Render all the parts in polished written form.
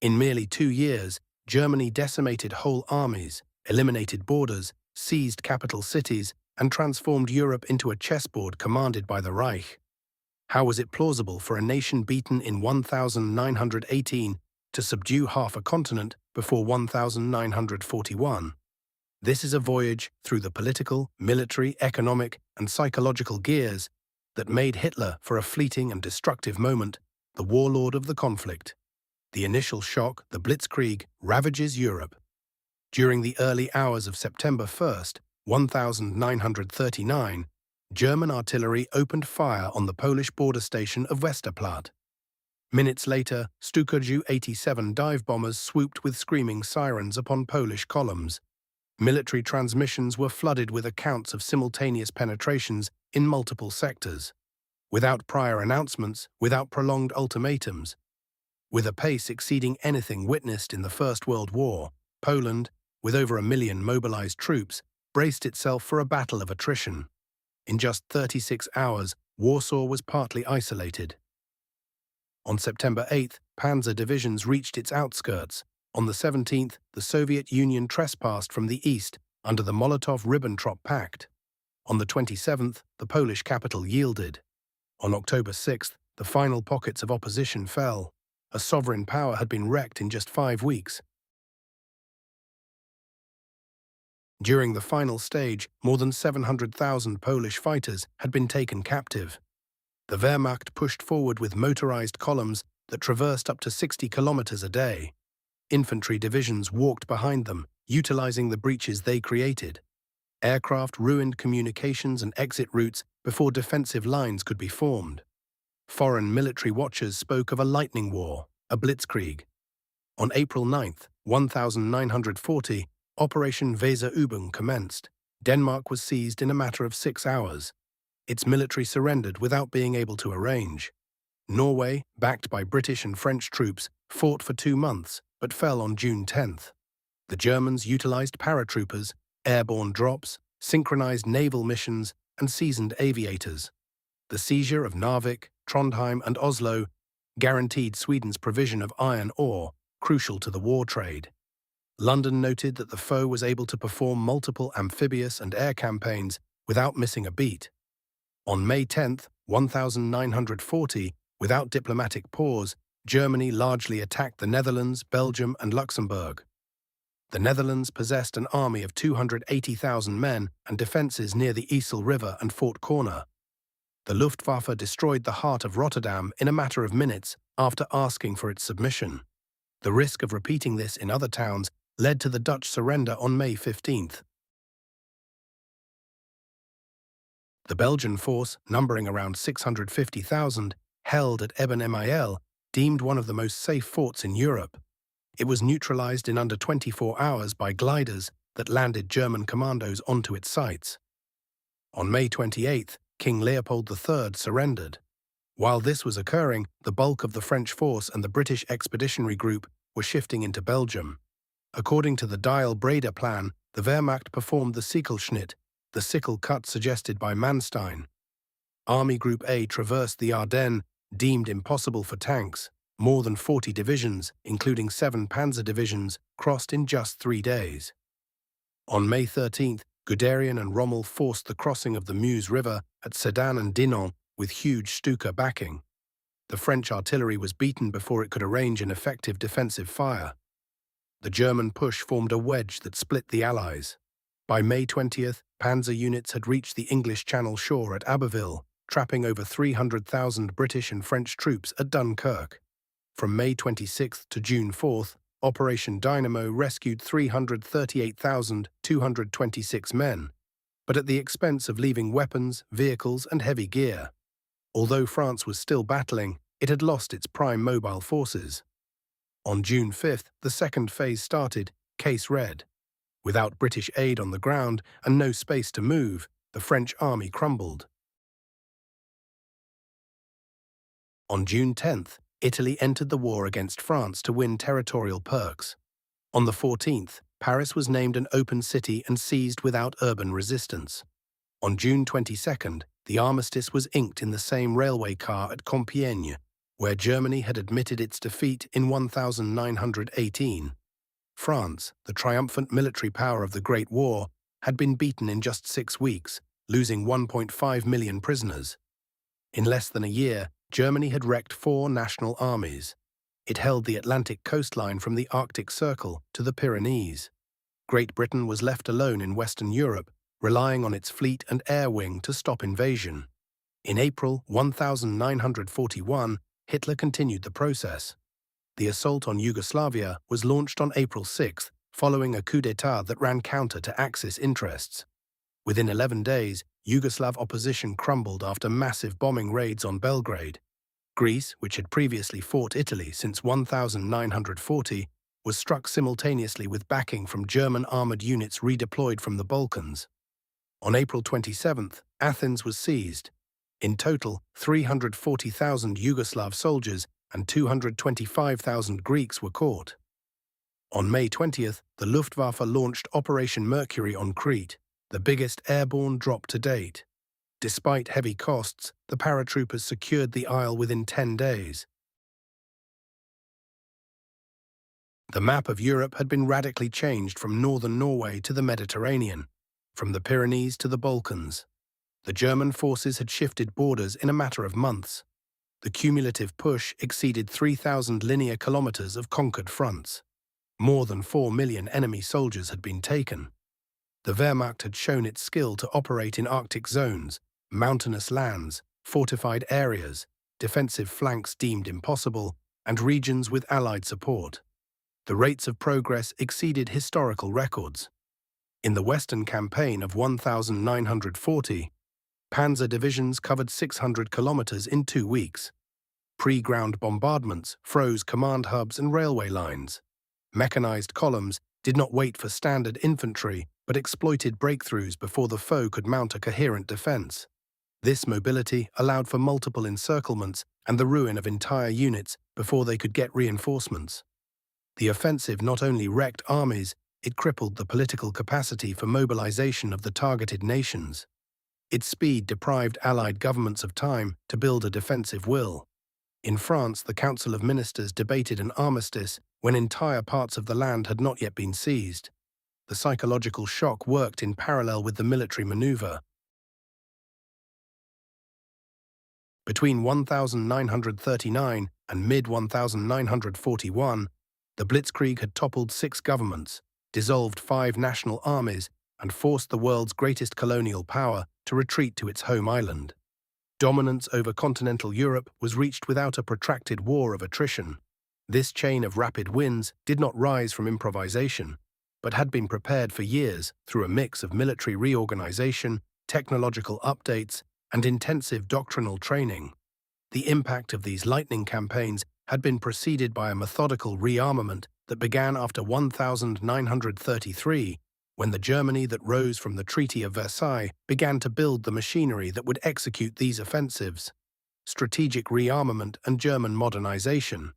In merely 2 years, Germany decimated whole armies, eliminated borders, seized capital cities, and transformed Europe into a chessboard commanded by the Reich. How was it plausible for a nation beaten in 1918 to subdue half a continent before 1941? This is a voyage through the political, military, economic, and psychological gears that made Hitler, for a fleeting and destructive moment, the warlord of the conflict. The initial shock, the Blitzkrieg, ravages Europe. During the early hours of September 1st, 1939, German artillery opened fire on the Polish border station of Westerplatte. Minutes later, Stuka Ju-87 dive bombers swooped with screaming sirens upon Polish columns. Military transmissions were flooded with accounts of simultaneous penetrations in multiple sectors, without prior announcements, without prolonged ultimatums. With a pace exceeding anything witnessed in the First World War, Poland, with over 1 million mobilized troops, braced itself for a battle of attrition. In just 36 hours, Warsaw was partly isolated. On September 8th, panzer divisions reached its outskirts. On the 17th, the Soviet Union trespassed from the east under the Molotov-Ribbentrop Pact. On the 27th, the Polish capital yielded. On October 6th, the final pockets of opposition fell. A sovereign power had been wrecked in just 5 weeks. During the final stage, more than 700,000 Polish fighters had been taken captive. The Wehrmacht pushed forward with motorized columns that traversed up to 60 kilometers a day. Infantry divisions walked behind them, utilizing the breaches they created. Aircraft ruined communications and exit routes before defensive lines could be formed. Foreign military watchers spoke of a lightning war, a blitzkrieg. On April 9th, 1940, Operation Weserübung commenced. Denmark was seized in a matter of 6 hours. Its military surrendered without being able to arrange. Norway, backed by British and French troops, fought for 2 months, but fell on June 10th. The Germans utilized paratroopers, airborne drops, synchronized naval missions, and seasoned aviators. The seizure of Narvik, Trondheim, and Oslo guaranteed Sweden's provision of iron ore, crucial to the war trade. London noted that the foe was able to perform multiple amphibious and air campaigns without missing a beat. On May 10, 1940, without diplomatic pause, Germany largely attacked the Netherlands, Belgium, and Luxembourg. The Netherlands possessed an army of 280,000 men and defences near the Yssel River and Fort Corner. The Luftwaffe destroyed the heart of Rotterdam in a matter of minutes after asking for its submission. The risk of repeating this in other towns led to the Dutch surrender on May 15th. The Belgian force, numbering around 650,000, held at Eben-Emael, deemed one of the most safe forts in Europe. It was neutralized in under 24 hours by gliders that landed German commandos onto its sites. On May 28th, King Leopold III surrendered. While this was occurring, the bulk of the French force and the British Expeditionary Group were shifting into Belgium. According to the Dial-Breda plan, the Wehrmacht performed the Sichelschnitt, the sickle cut suggested by Manstein. Army Group A traversed the Ardennes, deemed impossible for tanks. More than 40 divisions, including 7 panzer divisions, crossed in just 3 days. On May 13th, Guderian and Rommel forced the crossing of the Meuse River at Sedan and Dinant with huge Stuka backing. The French artillery was beaten before it could arrange an effective defensive fire. The German push formed a wedge that split the Allies. By May 20th, panzer units had reached the English Channel shore at Abbeville, trapping over 300,000 British and French troops at Dunkirk. From May 26th to June 4th, Operation Dynamo rescued 338,226 men, but at the expense of leaving weapons, vehicles, and heavy gear. Although France was still battling, it had lost its prime mobile forces. On June 5th, the second phase started, Case Red. Without British aid on the ground and no space to move, the French army crumbled. On June 10th, Italy entered the war against France to win territorial perks. On the 14th, Paris was named an open city and seized without urban resistance. On June 22nd, the armistice was inked in the same railway car at Compiègne. where Germany had admitted its defeat in 1918. France, the triumphant military power of the Great War, had been beaten in just 6 weeks, losing 1.5 million prisoners. In less than a year, Germany had wrecked 4 national armies. It held the Atlantic coastline from the Arctic Circle to the Pyrenees. Great Britain was left alone in Western Europe, relying on its fleet and air wing to stop invasion. In April 1941, Hitler continued the process. The assault on Yugoslavia was launched on April 6, following a coup d'état that ran counter to Axis interests. Within 11 days, Yugoslav opposition crumbled after massive bombing raids on Belgrade. Greece, which had previously fought Italy since 1940, was struck simultaneously with backing from German armored units redeployed from the Balkans. On April 27, Athens was seized. In total, 340,000 Yugoslav soldiers and 225,000 Greeks were caught. On May 20th, the Luftwaffe launched Operation Mercury on Crete, the biggest airborne drop to date. Despite heavy costs, the paratroopers secured the isle within 10 days. The map of Europe had been radically changed from northern Norway to the Mediterranean, from the Pyrenees to the Balkans. The German forces had shifted borders in a matter of months. The cumulative push exceeded 3,000 linear kilometers of conquered fronts. More than 4 million enemy soldiers had been taken. The Wehrmacht had shown its skill to operate in Arctic zones, mountainous lands, fortified areas, defensive flanks deemed impossible, and regions with Allied support. The rates of progress exceeded historical records. In the Western Campaign of 1940, panzer divisions covered 600 kilometers in 2 weeks. Pre-ground bombardments froze command hubs and railway lines. Mechanized columns did not wait for standard infantry but exploited breakthroughs before the foe could mount a coherent defense. This mobility allowed for multiple encirclements and the ruin of entire units before they could get reinforcements. The offensive not only wrecked armies, it crippled the political capacity for mobilization of the targeted nations. Its speed deprived Allied governments of time to build a defensive will. In France, the Council of Ministers debated an armistice when entire parts of the land had not yet been seized. The psychological shock worked in parallel with the military maneuver. Between 1939 and mid-1941, the Blitzkrieg had toppled 6 governments, dissolved 5 national armies, and forced the world's greatest colonial power to retreat to its home island. Dominance over continental Europe was reached without a protracted war of attrition. This chain of rapid wins did not rise from improvisation, but had been prepared for years through a mix of military reorganization, technological updates, and intensive doctrinal training. The impact of these lightning campaigns had been preceded by a methodical rearmament that began after 1933, when the Germany that rose from the Treaty of Versailles began to build the machinery that would execute these offensives. Strategic rearmament and German modernization.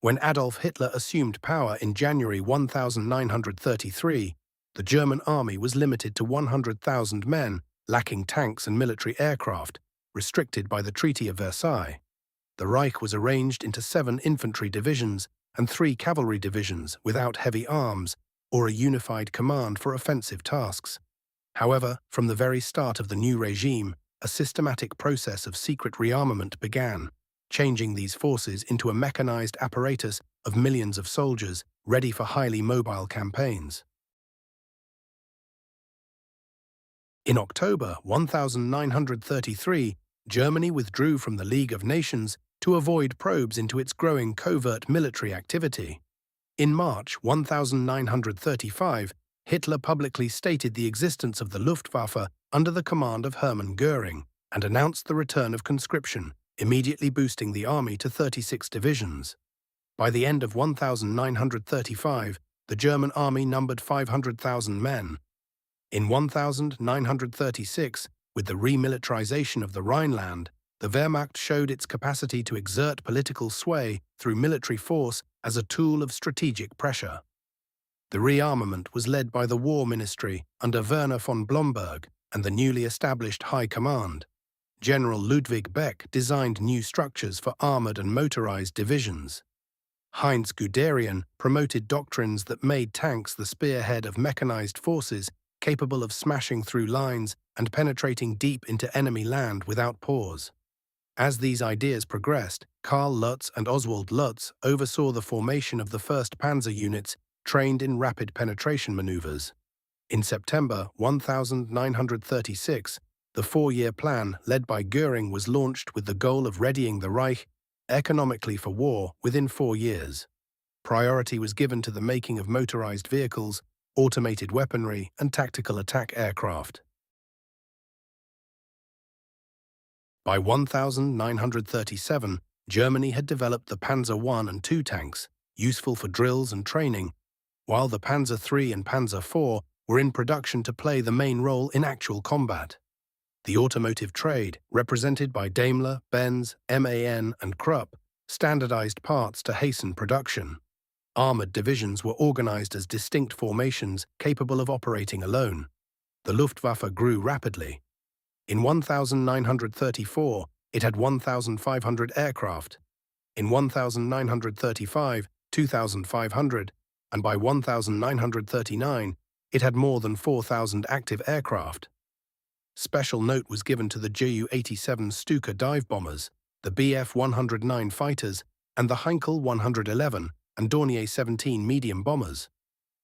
When Adolf Hitler assumed power in January 1933, the German army was limited to 100,000 men, lacking tanks and military aircraft, restricted by the Treaty of Versailles. The Reich was arranged into 7 infantry divisions and 3 cavalry divisions without heavy arms or a unified command for offensive tasks. However, from the very start of the new regime, a systematic process of secret rearmament began, changing these forces into a mechanized apparatus of millions of soldiers ready for highly mobile campaigns. In October 1933, Germany withdrew from the League of Nations to avoid probes into its growing covert military activity. In March 1935, Hitler publicly stated the existence of the Luftwaffe under the command of Hermann Göring and announced the return of conscription, immediately boosting the army to 36 divisions. By the end of 1935, the German army numbered 500,000 men. In 1936, with the remilitarization of the Rhineland, the Wehrmacht showed its capacity to exert political sway through military force as a tool of strategic pressure. The rearmament was led by the War Ministry under Werner von Blomberg and the newly established High Command. General Ludwig Beck designed new structures for armored and motorized divisions. Heinz Guderian promoted doctrines that made tanks the spearhead of mechanized forces capable of smashing through lines and penetrating deep into enemy land without pause. As these ideas progressed, Karl Lutz and Oswald Lutz oversaw the formation of the 1st Panzer units trained in rapid penetration maneuvers. In September 1936, the 4-year plan led by Göring was launched with the goal of readying the Reich economically for war within 4 years. Priority was given to the making of motorized vehicles, automated weaponry, and tactical attack aircraft. By 1937, Germany had developed the Panzer I and II tanks, useful for drills and training, while the Panzer III and Panzer IV were in production to play the main role in actual combat. The automotive trade, represented by Daimler, Benz, MAN, and Krupp, standardized parts to hasten production. Armored divisions were organized as distinct formations capable of operating alone. The Luftwaffe grew rapidly. In 1934, it had 1,500 aircraft. In 1935, 2,500, and by 1939, it had more than 4,000 active aircraft. Special note was given to the Ju-87 Stuka dive bombers, the Bf-109 fighters, and the Heinkel 111 and Dornier 17 medium bombers.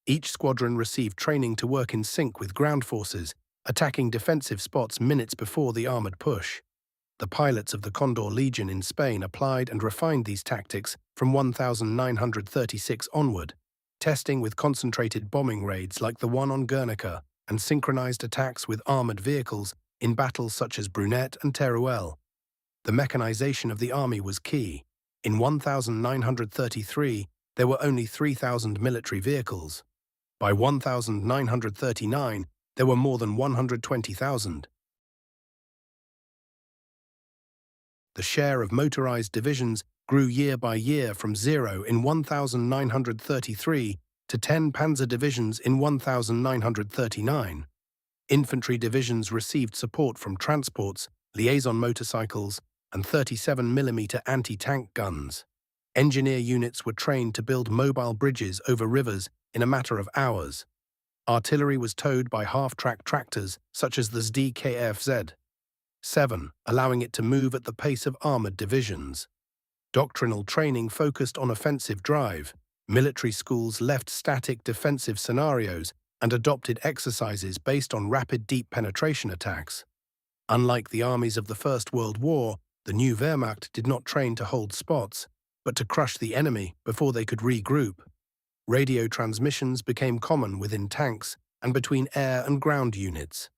Each squadron received training to work in sync with ground forces, attacking defensive spots minutes before the armored push. The pilots of the Condor Legion in Spain applied and refined these tactics from 1936 onward, testing with concentrated bombing raids like the one on Guernica and synchronized attacks with armored vehicles in battles such as Brunette and Teruel. The mechanization of the army was key. In 1933, there were only 3,000 military vehicles. By 1939, there were more than 120,000. The share of motorized divisions grew year by year from 0 in 1933 to 10 panzer divisions in 1939. Infantry divisions received support from transports, liaison motorcycles, and 37mm anti-tank guns. Engineer units were trained to build mobile bridges over rivers in a matter of hours. Artillery was towed by half-track tractors such as the ZD-KFZ 7, allowing it to move at the pace of armored divisions. Doctrinal training focused on offensive drive. Military schools left static defensive scenarios and adopted exercises based on rapid deep penetration attacks. Unlike the armies of the First World War, the new Wehrmacht did not train to hold spots, but to crush the enemy before they could regroup. Radio transmissions became common within tanks and between air and ground units.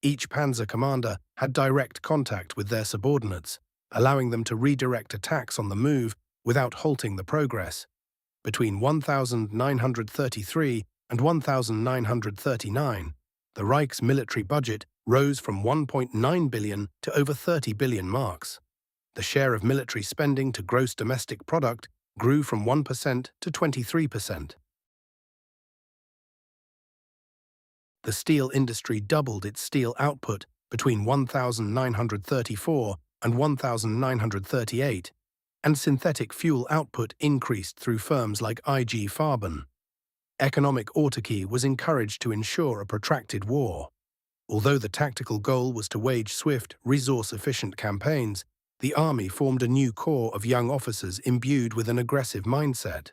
Each panzer commander had direct contact with their subordinates, allowing them to redirect attacks on the move without halting the progress. Between 1933 and 1939, the Reich's military budget rose from 1.9 billion to over 30 billion marks. The share of military spending to gross domestic product grew from 1% to 23%. The steel industry doubled its steel output between 1934 and 1938, and synthetic fuel output increased through firms like IG Farben. Economic autarky was encouraged to ensure a protracted war. Although the tactical goal was to wage swift, resource-efficient campaigns, the army formed a new corps of young officers imbued with an aggressive mindset.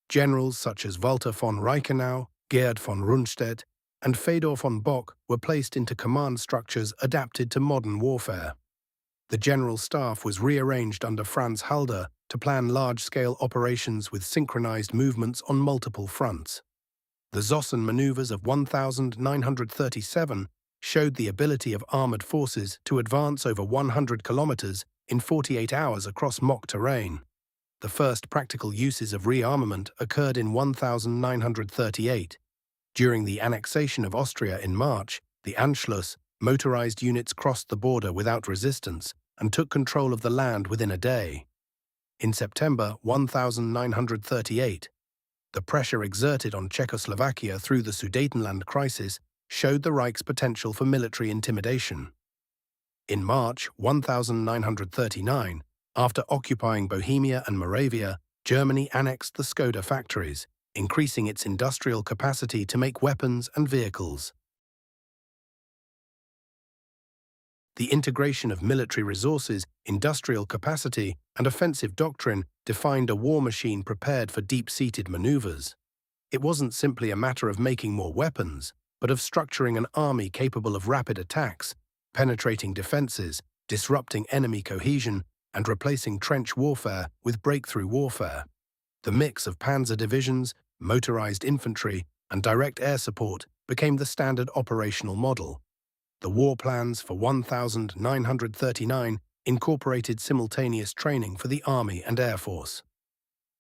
Generals such as Walter von Reichenau, Gerd von Rundstedt, and Fedor von Bock were placed into command structures adapted to modern warfare. The general staff was rearranged under Franz Halder to plan large-scale operations with synchronized movements on multiple fronts. The Zossen maneuvers of 1937 showed the ability of armored forces to advance over 100 kilometers in 48 hours across mock terrain. The first practical uses of rearmament occurred in 1938. During the annexation of Austria in March, the Anschluss motorized units crossed the border without resistance and took control of the land within a day. In September 1938, the pressure exerted on Czechoslovakia through the Sudetenland crisis showed the Reich's potential for military intimidation. In March 1939, after occupying Bohemia and Moravia, Germany annexed the Skoda factories, increasing its industrial capacity to make weapons and vehicles. The integration of military resources, industrial capacity, and offensive doctrine defined a war machine prepared for deep-seated maneuvers. It wasn't simply a matter of making more weapons, but of structuring an army capable of rapid attacks, penetrating defenses, disrupting enemy cohesion, and replacing trench warfare with breakthrough warfare. The mix of panzer divisions, motorized infantry, and direct air support became the standard operational model. The war plans for 1939 incorporated simultaneous training for the Army and Air Force.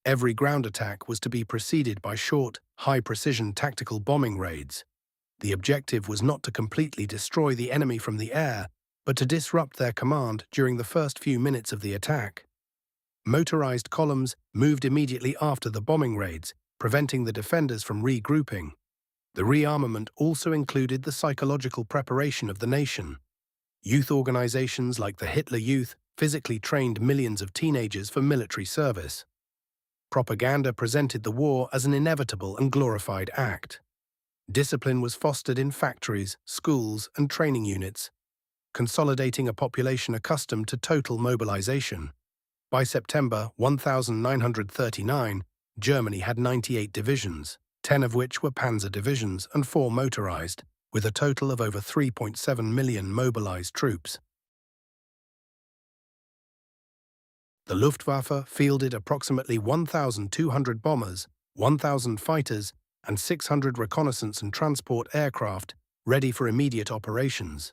Every ground attack was to be preceded by short, high-precision tactical bombing raids. The objective was not to completely destroy the enemy from the air, but to disrupt their command during the first few minutes of the attack. Motorized columns moved immediately after the bombing raids, preventing the defenders from regrouping. The rearmament also included the psychological preparation of the nation. Youth organizations like the Hitler Youth physically trained millions of teenagers for military service. Propaganda presented the war as an inevitable and glorified act. Discipline was fostered in factories, schools, and training units, consolidating a population accustomed to total mobilization. By September 1939, Germany had 98 divisions, 10 of which were panzer divisions and 4 motorized, with a total of over 3.7 million mobilized troops. The Luftwaffe fielded approximately 1,200 bombers, 1,000 fighters, and 600 reconnaissance and transport aircraft ready for immediate operations.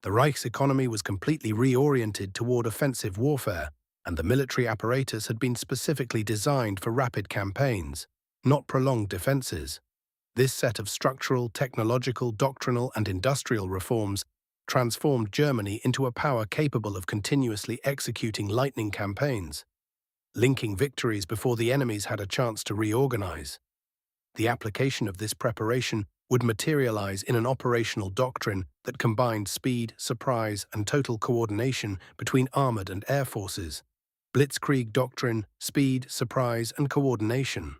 The Reich's economy was completely reoriented toward offensive warfare, and the military apparatus had been specifically designed for rapid campaigns, not prolonged defenses. This set of structural, technological, doctrinal, and industrial reforms transformed Germany into a power capable of continuously executing lightning campaigns, linking victories before the enemies had a chance to reorganize. The application of this preparation would materialize in an operational doctrine that combined speed, surprise, and total coordination between armored and air forces. Blitzkrieg doctrine, speed, surprise, and coordination.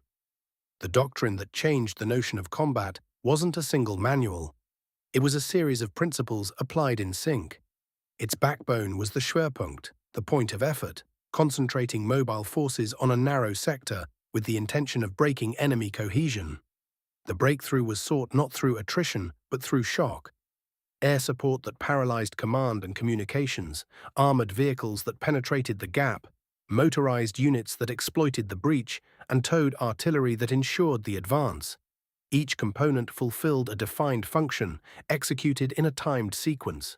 The doctrine that changed the notion of combat wasn't a single manual. It was a series of principles applied in sync. Its backbone was the Schwerpunkt, the point of effort, concentrating mobile forces on a narrow sector with the intention of breaking enemy cohesion. The breakthrough was sought not through attrition, but through shock. Air support that paralyzed command and communications, armored vehicles that penetrated the gap, motorized units that exploited the breach, and towed artillery that ensured the advance. Each component fulfilled a defined function, executed in a timed sequence.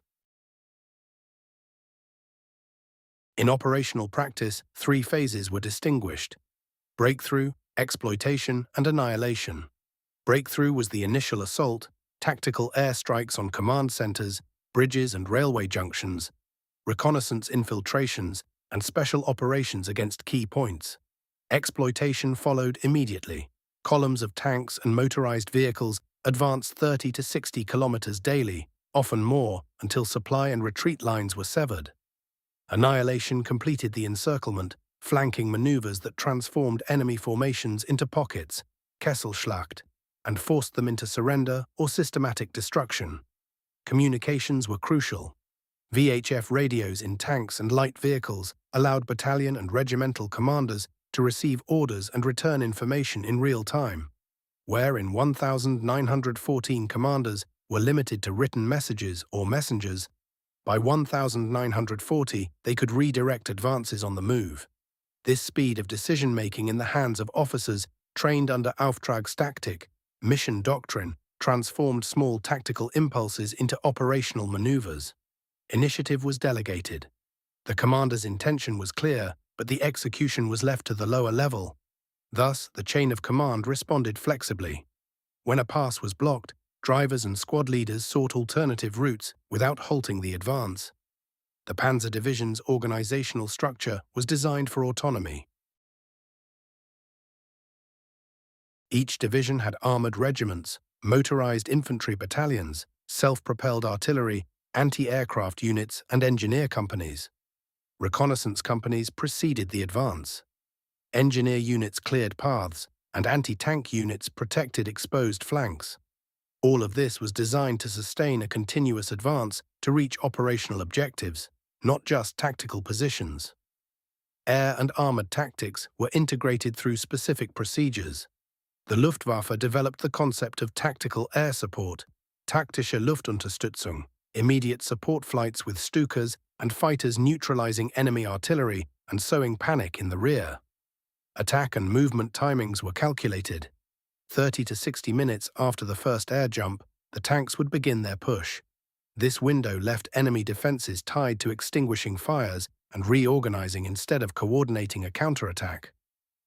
In operational practice, 3 phases were distinguished: breakthrough, exploitation, and annihilation. Breakthrough was the initial assault, tactical airstrikes on command centers, bridges and railway junctions, reconnaissance infiltrations, and special operations against key points. Exploitation followed immediately. Columns of tanks and motorized vehicles advanced 30 to 60 kilometers daily, often more, until supply and retreat lines were severed. Annihilation completed the encirclement, flanking maneuvers that transformed enemy formations into pockets, Kesselschlacht, and forced them into surrender or systematic destruction. Communications were crucial. VHF radios in tanks and light vehicles allowed battalion and regimental commanders to receive orders and return information in real time, wherein 1,914 commanders were limited to written messages or messengers. By 1940, they could redirect advances on the move. This speed of decision-making in the hands of officers trained under Auftragstaktik, mission doctrine, transformed small tactical impulses into operational maneuvers. Initiative was delegated. The commander's intention was clear, but the execution was left to the lower level. Thus, the chain of command responded flexibly. When a pass was blocked, drivers and squad leaders sought alternative routes without halting the advance. The Panzer Division's organizational structure was designed for autonomy. Each division had armored regiments, motorized infantry battalions, self-propelled artillery, anti-aircraft units and engineer companies. Reconnaissance companies preceded the advance. Engineer units cleared paths, and anti-tank units protected exposed flanks. All of this was designed to sustain a continuous advance to reach operational objectives, not just tactical positions. Air and armored tactics were integrated through specific procedures. The Luftwaffe developed the concept of tactical air support, taktische Luftunterstützung, immediate support flights with Stukas and fighters neutralizing enemy artillery and sowing panic in the rear. Attack and movement timings were calculated. 30 to 60 minutes after the first air jump, the tanks would begin their push. This window left enemy defenses tied to extinguishing fires and reorganizing instead of coordinating a counterattack.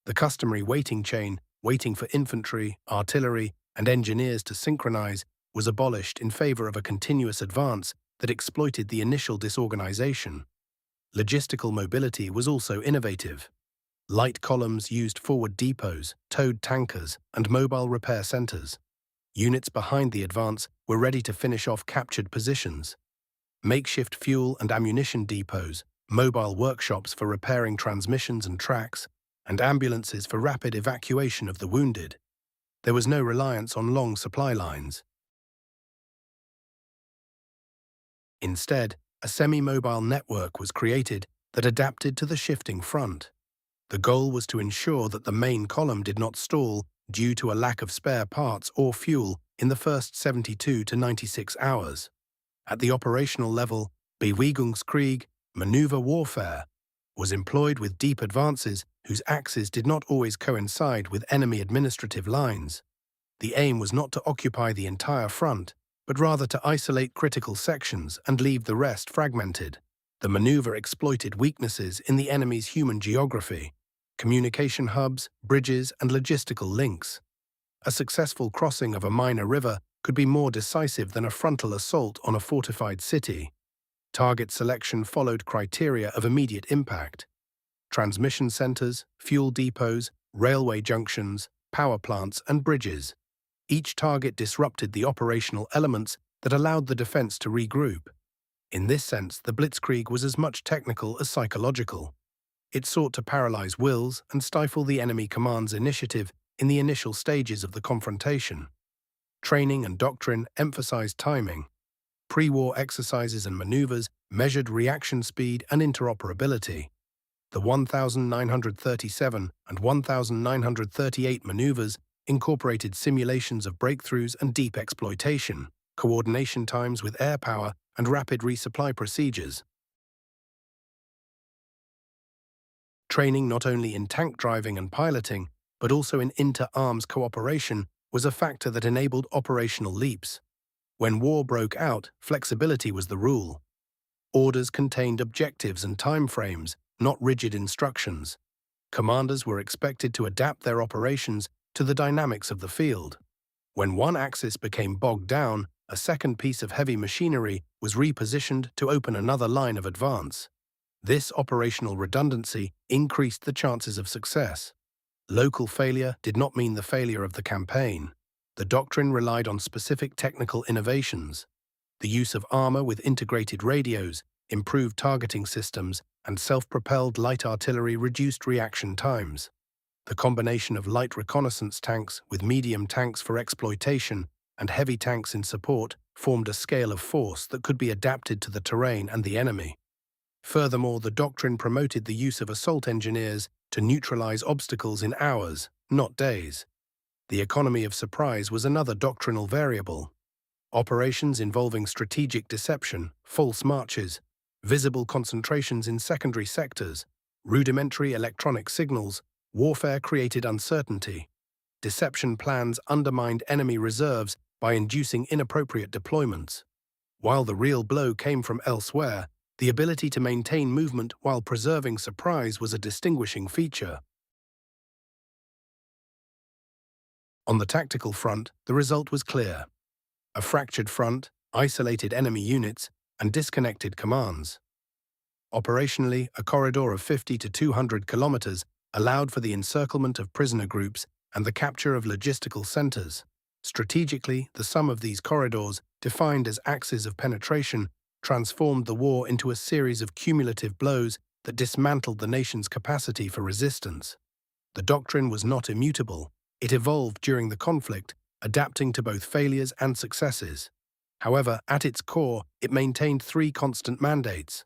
The customary waiting chain, waiting for infantry, artillery, and engineers to synchronize, was abolished in favor of a continuous advance that exploited the initial disorganization. Logistical mobility was also innovative. Light columns used forward depots, towed tankers, and mobile repair centers. Units behind the advance were ready to finish off captured positions. Makeshift fuel and ammunition depots, mobile workshops for repairing transmissions and tracks, and ambulances for rapid evacuation of the wounded. There was no reliance on long supply lines. Instead, a semi-mobile network was created that adapted to the shifting front. The goal was to ensure that the main column did not stall due to a lack of spare parts or fuel in the first 72 to 96 hours. At the operational level, Bewegungskrieg, maneuver warfare, was employed with deep advances whose axes did not always coincide with enemy administrative lines. The aim was not to occupy the entire front, but rather to isolate critical sections and leave the rest fragmented. The maneuver exploited weaknesses in the enemy's human geography, communication hubs, bridges, and logistical links. A successful crossing of a minor river could be more decisive than a frontal assault on a fortified city. Target selection followed criteria of immediate impact. Transmission centers, fuel depots, railway junctions, power plants, and bridges. Each target disrupted the operational elements that allowed the defense to regroup. In this sense, the Blitzkrieg was as much technical as psychological. It sought to paralyze wills and stifle the enemy command's initiative in the initial stages of the confrontation. Training and doctrine emphasized timing. Pre-war exercises and maneuvers measured reaction speed and interoperability. The 1937 and 1938 maneuvers incorporated simulations of breakthroughs and deep exploitation, coordination times with air power, and rapid resupply procedures. Training not only in tank driving and piloting, but also in inter-arms cooperation was a factor that enabled operational leaps. When war broke out, flexibility was the rule. Orders contained objectives and timeframes, not rigid instructions. Commanders were expected to adapt their operations to the dynamics of the field. When one axis became bogged down, a second piece of heavy machinery was repositioned to open another line of advance. This operational redundancy increased the chances of success. Local failure did not mean the failure of the campaign. The doctrine relied on specific technical innovations. The use of armor with integrated radios, improved targeting systems, and self-propelled light artillery reduced reaction times. The combination of light reconnaissance tanks with medium tanks for exploitation and heavy tanks in support formed a scale of force that could be adapted to the terrain and the enemy. Furthermore, the doctrine promoted the use of assault engineers to neutralize obstacles in hours, not days. The economy of surprise was another doctrinal variable. Operations involving strategic deception, false marches, visible concentrations in secondary sectors, rudimentary electronic signals, warfare created uncertainty. Deception plans undermined enemy reserves by inducing inappropriate deployments. While the real blow came from elsewhere, the ability to maintain movement while preserving surprise was a distinguishing feature. On the tactical front, the result was clear. A fractured front, isolated enemy units, and disconnected commands. Operationally, a corridor of 50 to 200 kilometers allowed for the encirclement of prisoner groups and the capture of logistical centers. Strategically, the sum of these corridors, defined as axes of penetration, transformed the war into a series of cumulative blows that dismantled the nation's capacity for resistance. The doctrine was not immutable. It evolved during the conflict, adapting to both failures and successes. However, at its core, it maintained three constant mandates: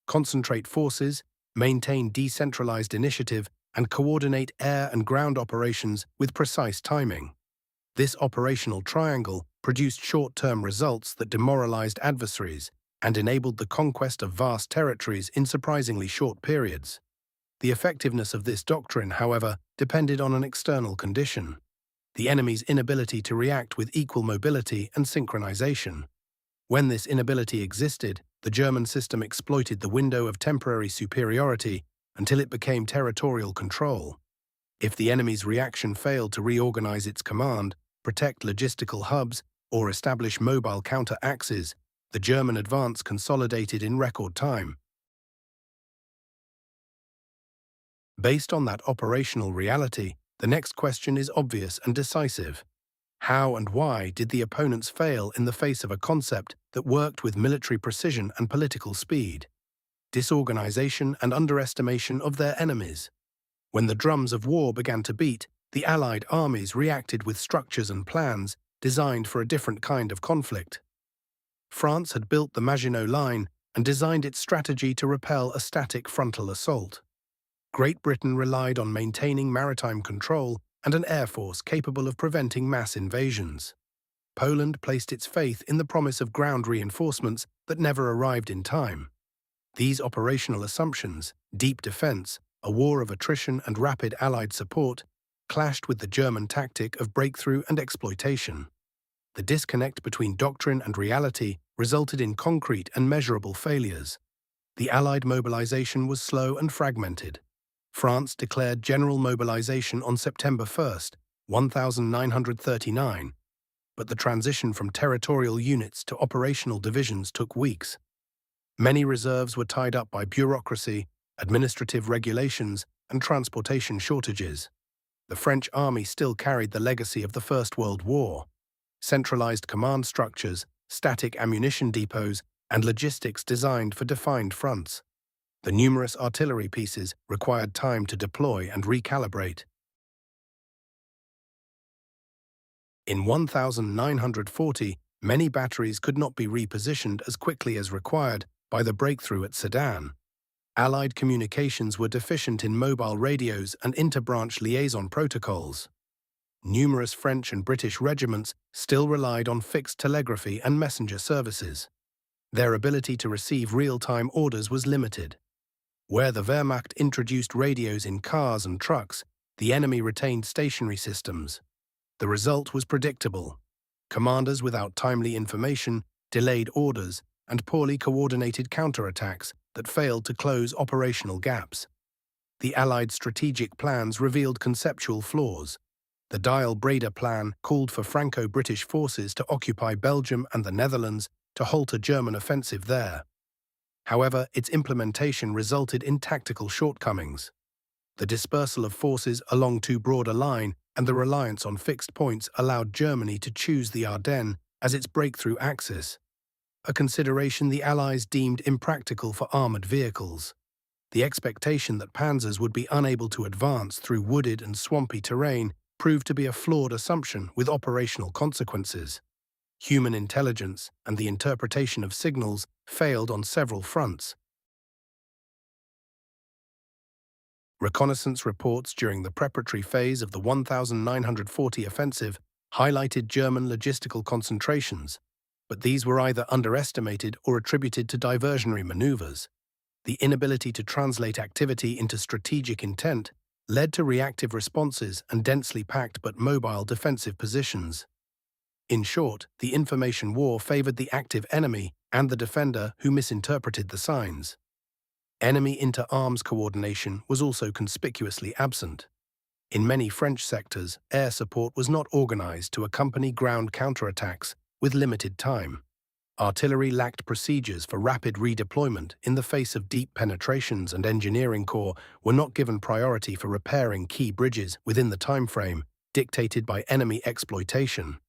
concentrate forces, maintain decentralized initiative, and coordinate air and ground operations with precise timing. This operational triangle produced short-term results that demoralized adversaries and enabled the conquest of vast territories in surprisingly short periods. The effectiveness of this doctrine, however, depended on an external condition: the enemy's inability to react with equal mobility and synchronization. When this inability existed, the German system exploited the window of temporary superiority until it became territorial control. If the enemy's reaction failed to reorganize its command, protect logistical hubs, or establish mobile counter-axes, the German advance consolidated in record time. Based on that operational reality, the next question is obvious and decisive. How and why did the opponents fail in the face of a concept that worked with military precision and political speed? Disorganization and underestimation of their enemies. When the drums of war began to beat, the Allied armies reacted with structures and plans designed for a different kind of conflict. France had built the Maginot Line and designed its strategy to repel a static frontal assault. Great Britain relied on maintaining maritime control and an air force capable of preventing mass invasions. Poland placed its faith in the promise of ground reinforcements that never arrived in time. These operational assumptions, deep defense, a war of attrition and rapid Allied support, clashed with the German tactic of breakthrough and exploitation. The disconnect between doctrine and reality resulted in concrete and measurable failures. The Allied mobilization was slow and fragmented. France declared general mobilization on September 1st, 1939, but the transition from territorial units to operational divisions took weeks. Many reserves were tied up by bureaucracy, administrative regulations, and transportation shortages. The French army still carried the legacy of the First World War: centralized command structures, static ammunition depots, and logistics designed for defined fronts. The numerous artillery pieces required time to deploy and recalibrate. In 1940, many batteries could not be repositioned as quickly as required by the breakthrough at Sedan. Allied communications were deficient in mobile radios and inter-branch liaison protocols. Numerous French and British regiments still relied on fixed telegraphy and messenger services. Their ability to receive real-time orders was limited. Where the Wehrmacht introduced radios in cars and trucks, the enemy retained stationary systems. The result was predictable: commanders without timely information, delayed orders, and poorly coordinated counterattacks that failed to close operational gaps. The Allied strategic plans revealed conceptual flaws. The Dial-Breda plan called for Franco-British forces to occupy Belgium and the Netherlands to halt a German offensive there. However, its implementation resulted in tactical shortcomings. The dispersal of forces along too broad a line and the reliance on fixed points allowed Germany to choose the Ardennes as its breakthrough axis, a consideration the Allies deemed impractical for armored vehicles. The expectation that panzers would be unable to advance through wooded and swampy terrain proved to be a flawed assumption with operational consequences. Human intelligence and the interpretation of signals failed on several fronts. Reconnaissance reports during the preparatory phase of the 1940 offensive highlighted German logistical concentrations, but these were either underestimated or attributed to diversionary maneuvers. The inability to translate activity into strategic intent led to reactive responses and densely packed but mobile defensive positions. In short, the information war favored the active enemy and the defender who misinterpreted the signs. Enemy inter-arms coordination was also conspicuously absent. In many French sectors, air support was not organized to accompany ground counterattacks with limited time. Artillery lacked procedures for rapid redeployment in the face of deep penetrations, and engineering corps were not given priority for repairing key bridges within the time frame dictated by enemy exploitation.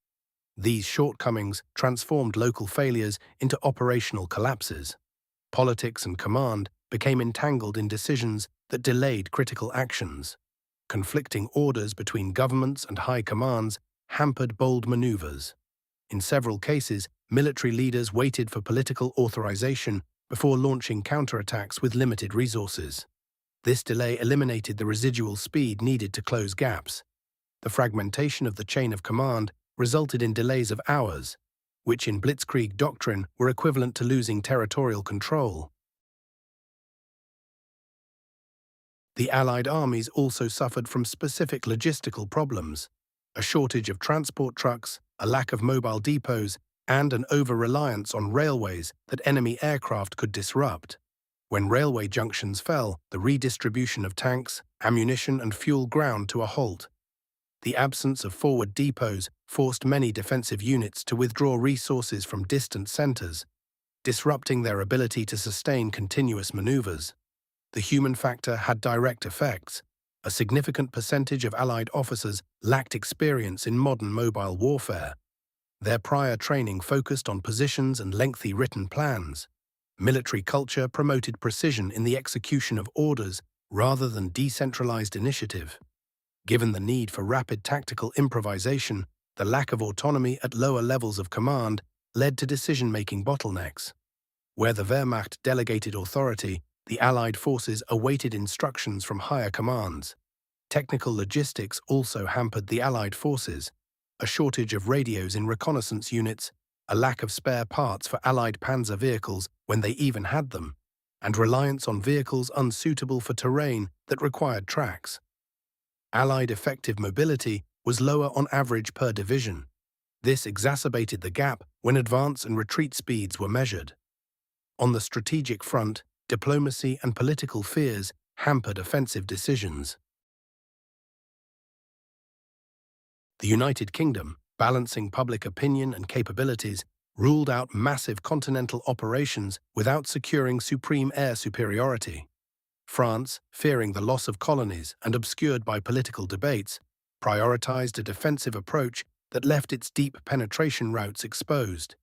These shortcomings transformed local failures into operational collapses. Politics and command became entangled in decisions that delayed critical actions. Conflicting orders between governments and high commands hampered bold maneuvers. In several cases, military leaders waited for political authorization before launching counterattacks with limited resources. This delay eliminated the residual speed needed to close gaps. The fragmentation of the chain of command resulted in delays of hours, which in blitzkrieg doctrine were equivalent to losing territorial control. The Allied armies also suffered from specific logistical problems: a shortage of transport trucks, a lack of mobile depots, and an over-reliance on railways that enemy aircraft could disrupt. When railway junctions fell, the redistribution of tanks, ammunition, and fuel ground to a halt. The absence of forward depots forced many defensive units to withdraw resources from distant centers, disrupting their ability to sustain continuous maneuvers. The human factor had direct effects. A significant percentage of Allied officers lacked experience in modern mobile warfare. Their prior training focused on positions and lengthy written plans. Military culture promoted precision in the execution of orders rather than decentralized initiative. Given the need for rapid tactical improvisation, the lack of autonomy at lower levels of command led to decision-making bottlenecks. Where the Wehrmacht delegated authority, the Allied forces awaited instructions from higher commands. Technical logistics also hampered the Allied forces. A shortage of radios in reconnaissance units, a lack of spare parts for Allied panzer vehicles when they even had them, and reliance on vehicles unsuitable for terrain that required tracks. Allied effective mobility was lower on average per division. This exacerbated the gap when advance and retreat speeds were measured. On the strategic front, diplomacy and political fears hampered offensive decisions. The United Kingdom, balancing public opinion and capabilities, ruled out massive continental operations without securing supreme air superiority. France, fearing the loss of colonies and obscured by political debates, prioritized a defensive approach that left its deep penetration routes exposed.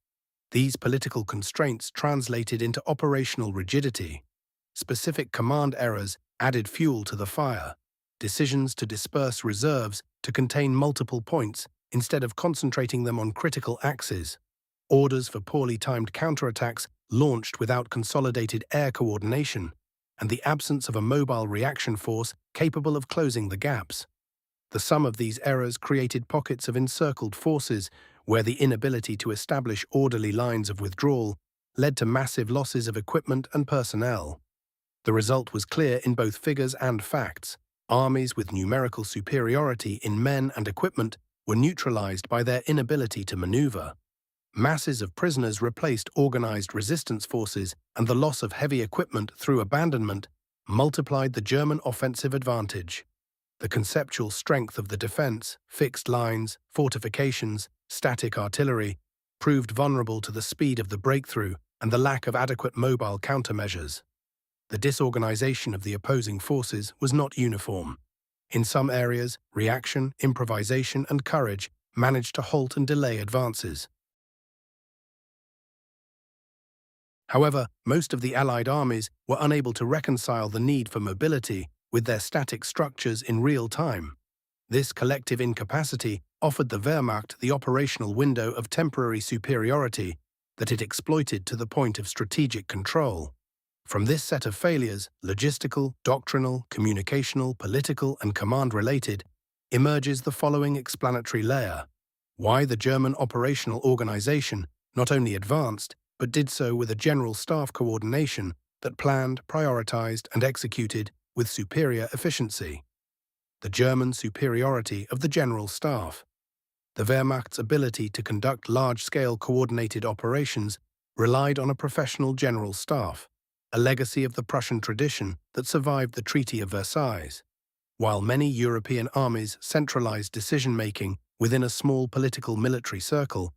These political constraints translated into operational rigidity. Specific command errors added fuel to the fire. Decisions to disperse reserves to contain multiple points instead of concentrating them on critical axes. Orders for poorly timed counterattacks launched without consolidated air coordination, and the absence of a mobile reaction force capable of closing the gaps. The sum of these errors created pockets of encircled forces where the inability to establish orderly lines of withdrawal led to massive losses of equipment and personnel. The result was clear in both figures and facts. Armies with numerical superiority in men and equipment were neutralized by their inability to maneuver. Masses of prisoners replaced organized resistance forces, and the loss of heavy equipment through abandonment multiplied the German offensive advantage. The conceptual strength of the defense, fixed lines, fortifications, static artillery, proved vulnerable to the speed of the breakthrough and the lack of adequate mobile countermeasures. The disorganization of the opposing forces was not uniform. In some areas, reaction, improvisation, and courage managed to halt and delay advances. However, most of the Allied armies were unable to reconcile the need for mobility with their static structures in real time. This collective incapacity offered the Wehrmacht the operational window of temporary superiority that it exploited to the point of strategic control. From this set of failures, logistical, doctrinal, communicational, political, and command-related, emerges the following explanatory layer: why the German operational organization not only advanced, but did so with a general staff coordination that planned, prioritized, and executed with superior efficiency. The German superiority of the general staff. The Wehrmacht's ability to conduct large-scale coordinated operations relied on a professional general staff, a legacy of the Prussian tradition that survived the Treaty of Versailles. While many European armies centralized decision-making within a small political military circle,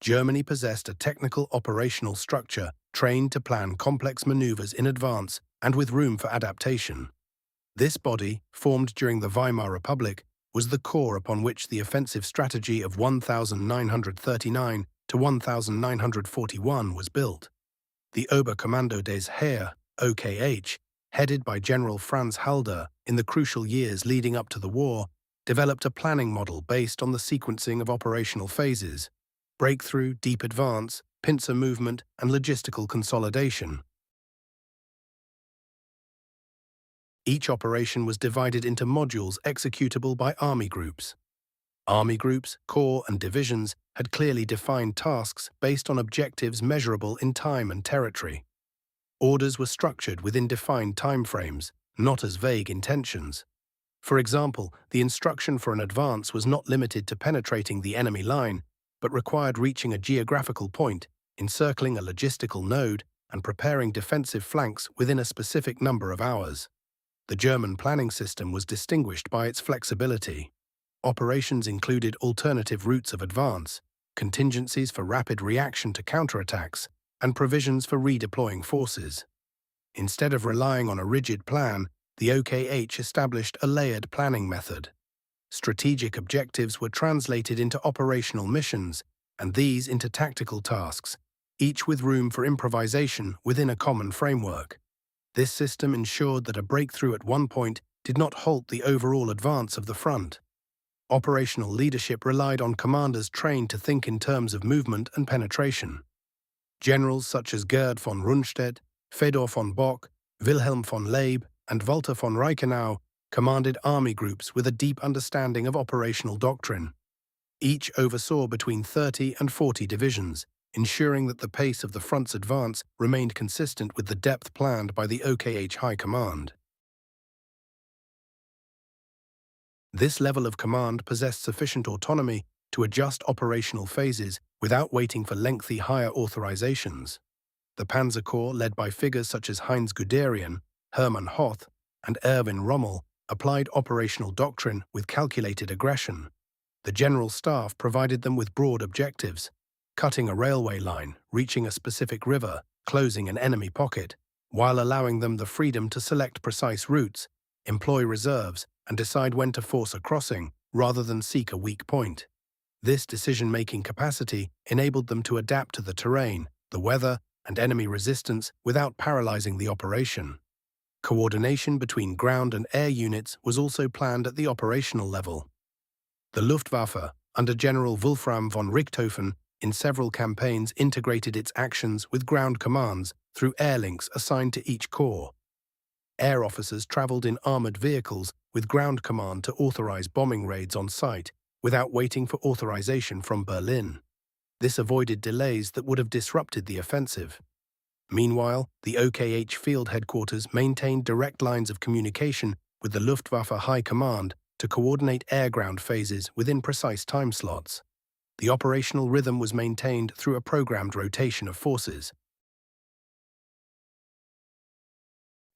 Germany possessed a technical operational structure trained to plan complex maneuvers in advance and with room for adaptation. This body, formed during the Weimar Republic, was the core upon which the offensive strategy of 1939 to 1941 was built. The Oberkommando des Heer, OKH, headed by General Franz Halder in the crucial years leading up to the war, developed a planning model based on the sequencing of operational phases: breakthrough, deep advance, pincer movement, and logistical consolidation. Each operation was divided into modules executable by army groups. Army groups, corps, and divisions had clearly defined tasks based on objectives measurable in time and territory. Orders were structured within defined timeframes, not as vague intentions. For example, the instruction for an advance was not limited to penetrating the enemy line, but required reaching a geographical point, encircling a logistical node, and preparing defensive flanks within a specific number of hours. The German planning system was distinguished by its flexibility. Operations included alternative routes of advance, contingencies for rapid reaction to counterattacks, and provisions for redeploying forces. Instead of relying on a rigid plan, the OKH established a layered planning method. Strategic objectives were translated into operational missions, and these into tactical tasks, each with room for improvisation within a common framework. This system ensured that a breakthrough at one point did not halt the overall advance of the front. Operational leadership relied on commanders trained to think in terms of movement and penetration. Generals such as Gerd von Rundstedt, Fedor von Bock, Wilhelm von Leeb, and Walter von Reichenau commanded army groups with a deep understanding of operational doctrine. Each oversaw between 30 and 40 divisions, ensuring that the pace of the front's advance remained consistent with the depth planned by the OKH High Command. This level of command possessed sufficient autonomy to adjust operational phases without waiting for lengthy higher authorizations. The Panzer Corps, led by figures such as Heinz Guderian, Hermann Hoth, and Erwin Rommel, applied operational doctrine with calculated aggression. The General Staff provided them with broad objectives: cutting a railway line, reaching a specific river, closing an enemy pocket, while allowing them the freedom to select precise routes, employ reserves, and decide when to force a crossing rather than seek a weak point. This decision-making capacity enabled them to adapt to the terrain, the weather, and enemy resistance without paralyzing the operation. Coordination between ground and air units was also planned at the operational level. The Luftwaffe, under General Wolfram von Richthofen, in several campaigns integrated its actions with ground commands through air links assigned to each corps. Air officers traveled in armored vehicles with ground command to authorize bombing raids on site without waiting for authorization from Berlin. This avoided delays that would have disrupted the offensive. Meanwhile, the OKH field headquarters maintained direct lines of communication with the Luftwaffe High Command to coordinate air-ground phases within precise time slots. The operational rhythm was maintained through a programmed rotation of forces.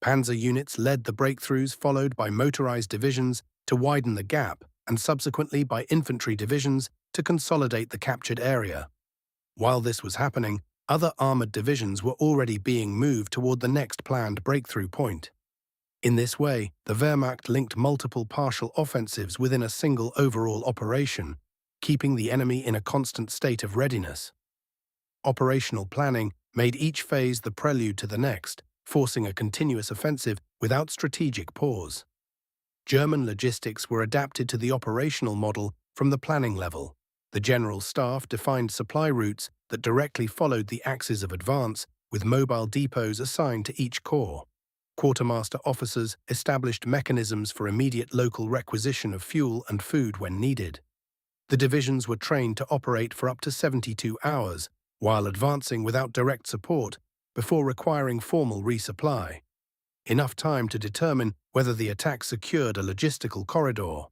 Panzer units led the breakthroughs, followed by motorized divisions to widen the gap, and subsequently by infantry divisions to consolidate the captured area. While this was happening, other armored divisions were already being moved toward the next planned breakthrough point. In this way, the Wehrmacht linked multiple partial offensives within a single overall operation, keeping the enemy in a constant state of readiness. Operational planning made each phase the prelude to the next, forcing a continuous offensive without strategic pause. German logistics were adapted to the operational model from the planning level. The General Staff defined supply routes that directly followed the axes of advance, with mobile depots assigned to each corps. Quartermaster officers established mechanisms for immediate local requisition of fuel and food when needed. The divisions were trained to operate for up to 72 hours, while advancing without direct support, before requiring formal resupply. Enough time to determine whether the attack secured a logistical corridor.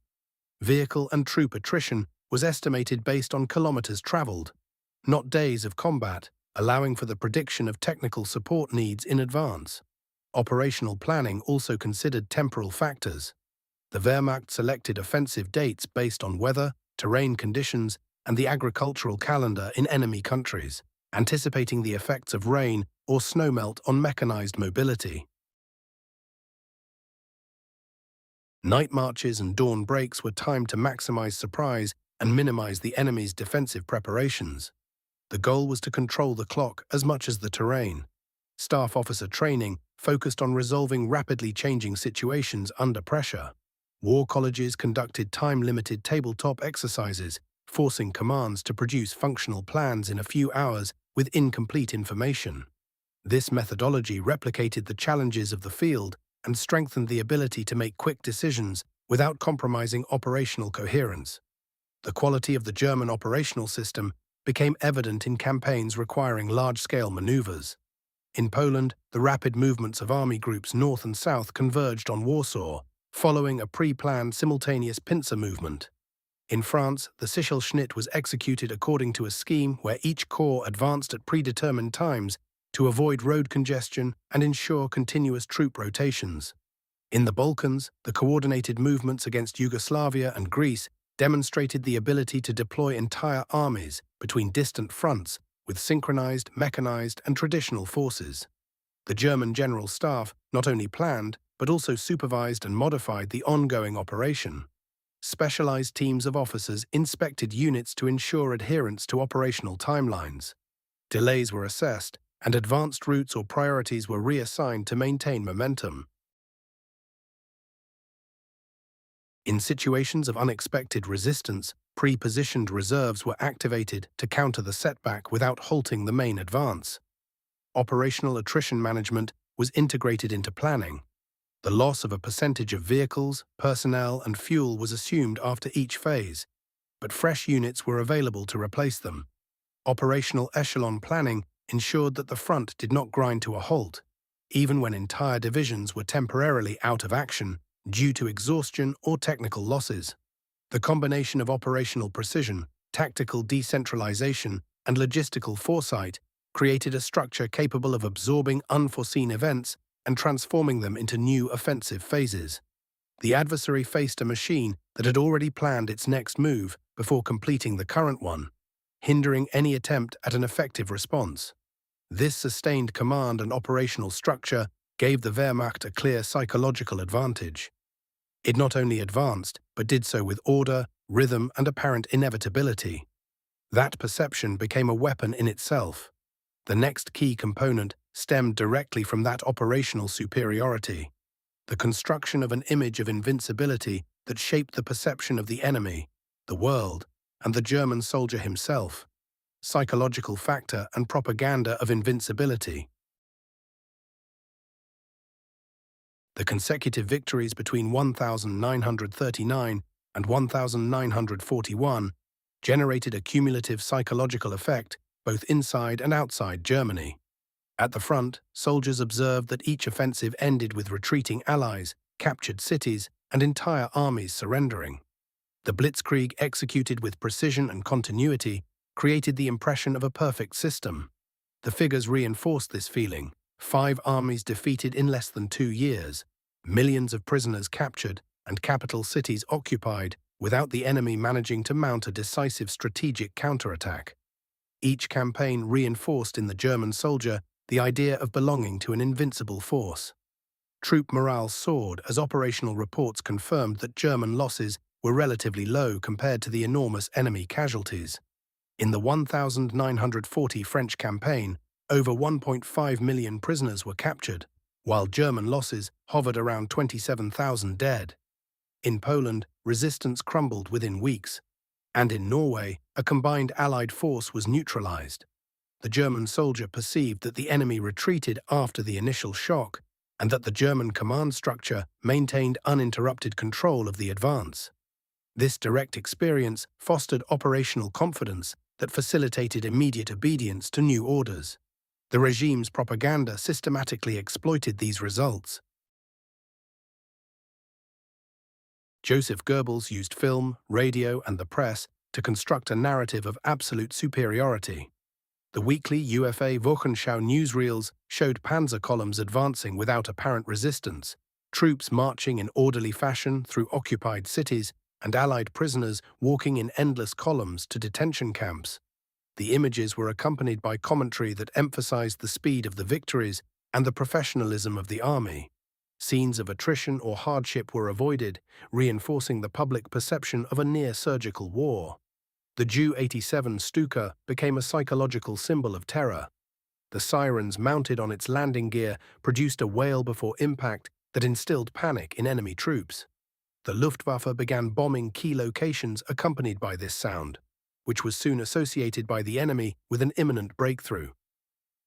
Vehicle and troop attrition was estimated based on kilometers traveled, not days of combat, allowing for the prediction of technical support needs in advance. Operational planning also considered temporal factors. The Wehrmacht selected offensive dates based on weather, terrain conditions, and the agricultural calendar in enemy countries, anticipating the effects of rain or snowmelt on mechanized mobility. Night marches and dawn breaks were timed to maximize surprise and minimize the enemy's defensive preparations. The goal was to control the clock as much as the terrain. Staff officer training focused on resolving rapidly changing situations under pressure. War colleges conducted time-limited tabletop exercises, forcing commands to produce functional plans in a few hours with incomplete information. This methodology replicated the challenges of the field and strengthened the ability to make quick decisions without compromising operational coherence. The quality of the German operational system became evident in campaigns requiring large-scale maneuvers. In Poland, the rapid movements of army groups north and south converged on Warsaw, following a pre-planned simultaneous pincer movement. In France, the Sichel-Schnitt was executed according to a scheme where each corps advanced at predetermined times to avoid road congestion and ensure continuous troop rotations. In the Balkans, the coordinated movements against Yugoslavia and Greece demonstrated the ability to deploy entire armies between distant fronts with synchronized, mechanized, and traditional forces. The German General Staff not only planned, but also supervised and modified the ongoing operation. Specialized teams of officers inspected units to ensure adherence to operational timelines. Delays were assessed, and advanced routes or priorities were reassigned to maintain momentum. In situations of unexpected resistance, pre-positioned reserves were activated to counter the setback without halting the main advance. Operational attrition management was integrated into planning. The loss of a percentage of vehicles, personnel, and fuel was assumed after each phase, but fresh units were available to replace them. Operational echelon planning ensured that the front did not grind to a halt, even when entire divisions were temporarily out of action due to exhaustion or technical losses. The combination of operational precision, tactical decentralization, and logistical foresight created a structure capable of absorbing unforeseen events and transforming them into new offensive phases. The adversary faced a machine that had already planned its next move before completing the current one, hindering any attempt at an effective response. This sustained command and operational structure gave the Wehrmacht a clear psychological advantage. It not only advanced, but did so with order, rhythm, and apparent inevitability. That perception became a weapon in itself. The next key component stemmed directly from that operational superiority, the construction of an image of invincibility that shaped the perception of the enemy, the world, and the German soldier himself. Psychological factor and propaganda of invincibility. The consecutive victories between 1939 and 1941 generated a cumulative psychological effect both inside and outside Germany. At the front, soldiers observed that each offensive ended with retreating allies, captured cities, and entire armies surrendering. The blitzkrieg, executed with precision and continuity, created the impression of a perfect system. The figures reinforced this feeling. 5 armies defeated in less than 2 years, millions of prisoners captured, and capital cities occupied without the enemy managing to mount a decisive strategic counterattack. Each campaign reinforced in the German soldier the idea of belonging to an invincible force. Troop morale soared as operational reports confirmed that German losses were relatively low compared to the enormous enemy casualties. In the 1940 French campaign, over 1.5 million prisoners were captured, while German losses hovered around 27,000 dead. In Poland, resistance crumbled within weeks, and in Norway, a combined Allied force was neutralized. The German soldier perceived that the enemy retreated after the initial shock, and that the German command structure maintained uninterrupted control of the advance. This direct experience fostered operational confidence that facilitated immediate obedience to new orders. The regime's propaganda systematically exploited these results. Joseph Goebbels used film, radio, and the press to construct a narrative of absolute superiority. The weekly UFA Wochenschau newsreels showed panzer columns advancing without apparent resistance, troops marching in orderly fashion through occupied cities, and Allied prisoners walking in endless columns to detention camps. The images were accompanied by commentary that emphasized the speed of the victories and the professionalism of the army. Scenes of attrition or hardship were avoided, reinforcing the public perception of a near-surgical war. The Ju-87 Stuka became a psychological symbol of terror. The sirens mounted on its landing gear produced a wail before impact that instilled panic in enemy troops. The Luftwaffe began bombing key locations accompanied by this sound, which was soon associated by the enemy with an imminent breakthrough.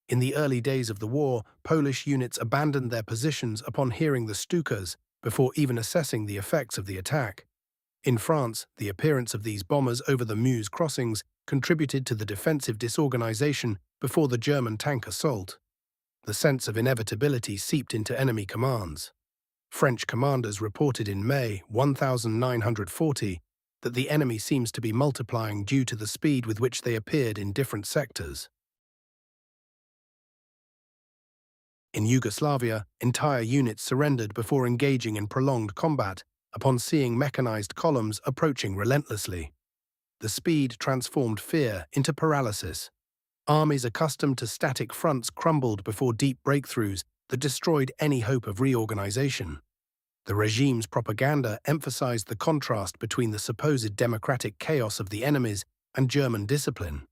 In the early days of the war, Polish units abandoned their positions upon hearing the Stukas before even assessing the effects of the attack. In France, the appearance of these bombers over the Meuse crossings contributed to the defensive disorganization before the German tank assault. The sense of inevitability seeped into enemy commands. French commanders reported in May 1940 that the enemy seems to be multiplying due to the speed with which they appeared in different sectors. In Yugoslavia, entire units surrendered before engaging in prolonged combat upon seeing mechanized columns approaching relentlessly. The speed transformed fear into paralysis. Armies accustomed to static fronts crumbled before deep breakthroughs that destroyed any hope of reorganization. The regime's propaganda emphasized the contrast between the supposed democratic chaos of the enemies and German discipline.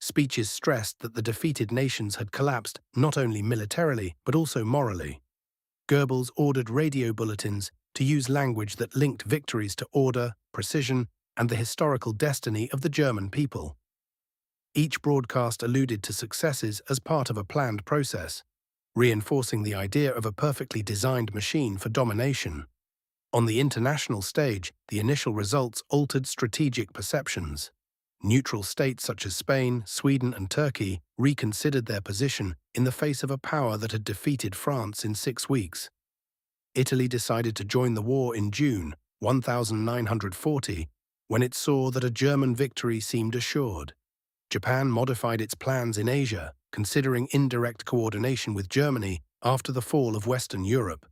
Speeches stressed that the defeated nations had collapsed not only militarily but also morally. Goebbels ordered radio bulletins to use language that linked victories to order, precision, and the historical destiny of the German people. Each broadcast alluded to successes as part of a planned process, reinforcing the idea of a perfectly designed machine for domination. On the international stage, the initial results altered strategic perceptions. Neutral states such as Spain, Sweden, and Turkey reconsidered their position in the face of a power that had defeated France in 6 weeks. Italy decided to join the war in June 1940 when it saw that a German victory seemed assured. Japan modified its plans in Asia, considering indirect coordination with Germany after the fall of Western Europe.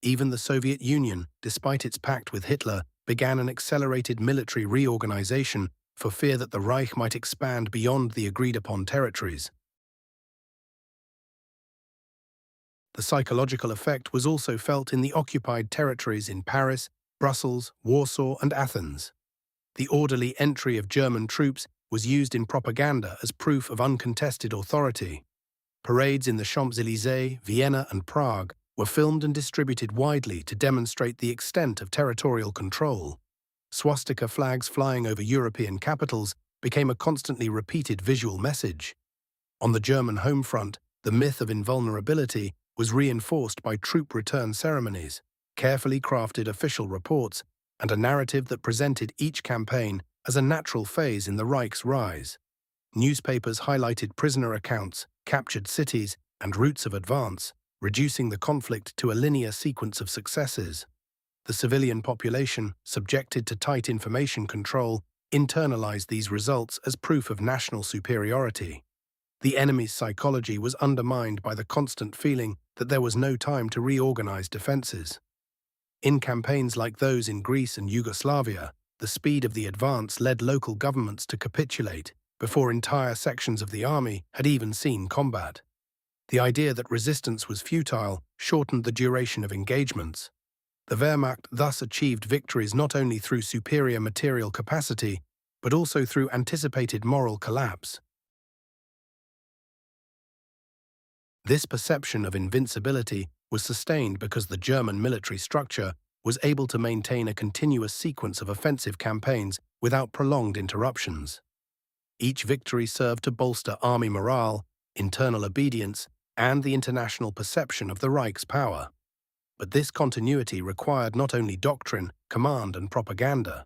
Even the Soviet Union, despite its pact with Hitler, began an accelerated military reorganization for fear that the Reich might expand beyond the agreed-upon territories. The psychological effect was also felt in the occupied territories in Paris, Brussels, Warsaw, and Athens. The orderly entry of German troops was used in propaganda as proof of uncontested authority. Parades in the Champs-Élysées, Vienna, and Prague were filmed and distributed widely to demonstrate the extent of territorial control. Swastika flags flying over European capitals became a constantly repeated visual message. On the German home front, the myth of invulnerability was reinforced by troop return ceremonies, carefully crafted official reports, and a narrative that presented each campaign as a natural phase in the Reich's rise. Newspapers highlighted prisoner accounts, captured cities, and routes of advance, reducing the conflict to a linear sequence of successes. The civilian population, subjected to tight information control, internalized these results as proof of national superiority. The enemy's psychology was undermined by the constant feeling that there was no time to reorganize defenses. In campaigns like those in Greece and Yugoslavia, the speed of the advance led local governments to capitulate before entire sections of the army had even seen combat. The idea that resistance was futile shortened the duration of engagements. The Wehrmacht thus achieved victories not only through superior material capacity, but also through anticipated moral collapse. This perception of invincibility was sustained because the German military structure was able to maintain a continuous sequence of offensive campaigns without prolonged interruptions. Each victory served to bolster army morale, internal obedience, and the international perception of the Reich's power. But this continuity required not only doctrine, command, and propaganda.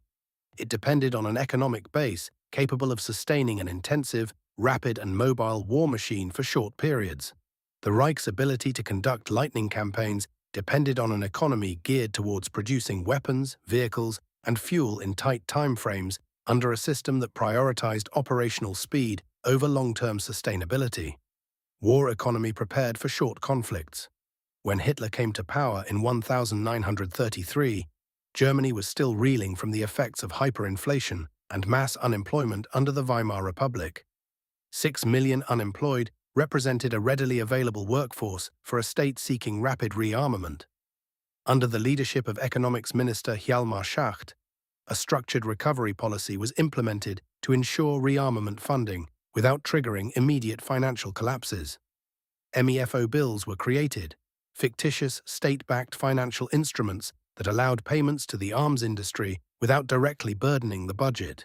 It depended on an economic base capable of sustaining an intensive, rapid, and mobile war machine for short periods. The Reich's ability to conduct lightning campaigns depended on an economy geared towards producing weapons, vehicles, and fuel in tight timeframes under a system that prioritized operational speed over long-term sustainability. War economy prepared for short conflicts. When Hitler came to power in 1933, Germany was still reeling from the effects of hyperinflation and mass unemployment under the Weimar Republic. 6 million unemployed represented a readily available workforce for a state seeking rapid rearmament. Under the leadership of Economics Minister Hjalmar Schacht, a structured recovery policy was implemented to ensure rearmament funding without triggering immediate financial collapses. MEFO bills were created, fictitious state-backed financial instruments that allowed payments to the arms industry without directly burdening the budget.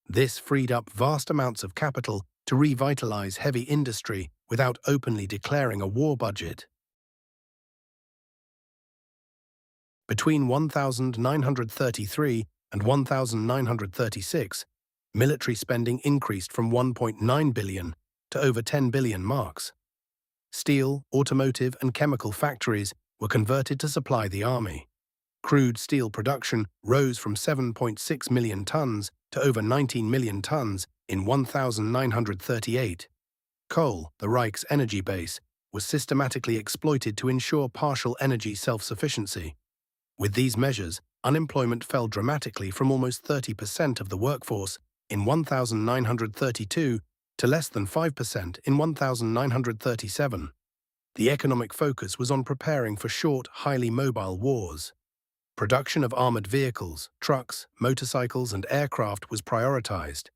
This freed up vast amounts of capital to revitalize heavy industry without openly declaring a war budget. Between 1933 and 1936, military spending increased from 1.9 billion to over 10 billion marks. Steel, automotive, and chemical factories were converted to supply the army. Crude steel production rose from 7.6 million tons to over 19 million tons in 1938. Coal, the Reich's energy base, was systematically exploited to ensure partial energy self-sufficiency. With these measures, unemployment fell dramatically from almost 30% of the workforce in 1932 to less than 5% in 1937. The economic focus was on preparing for short, highly mobile wars. Production of armored vehicles, trucks, motorcycles, and aircraft was prioritized.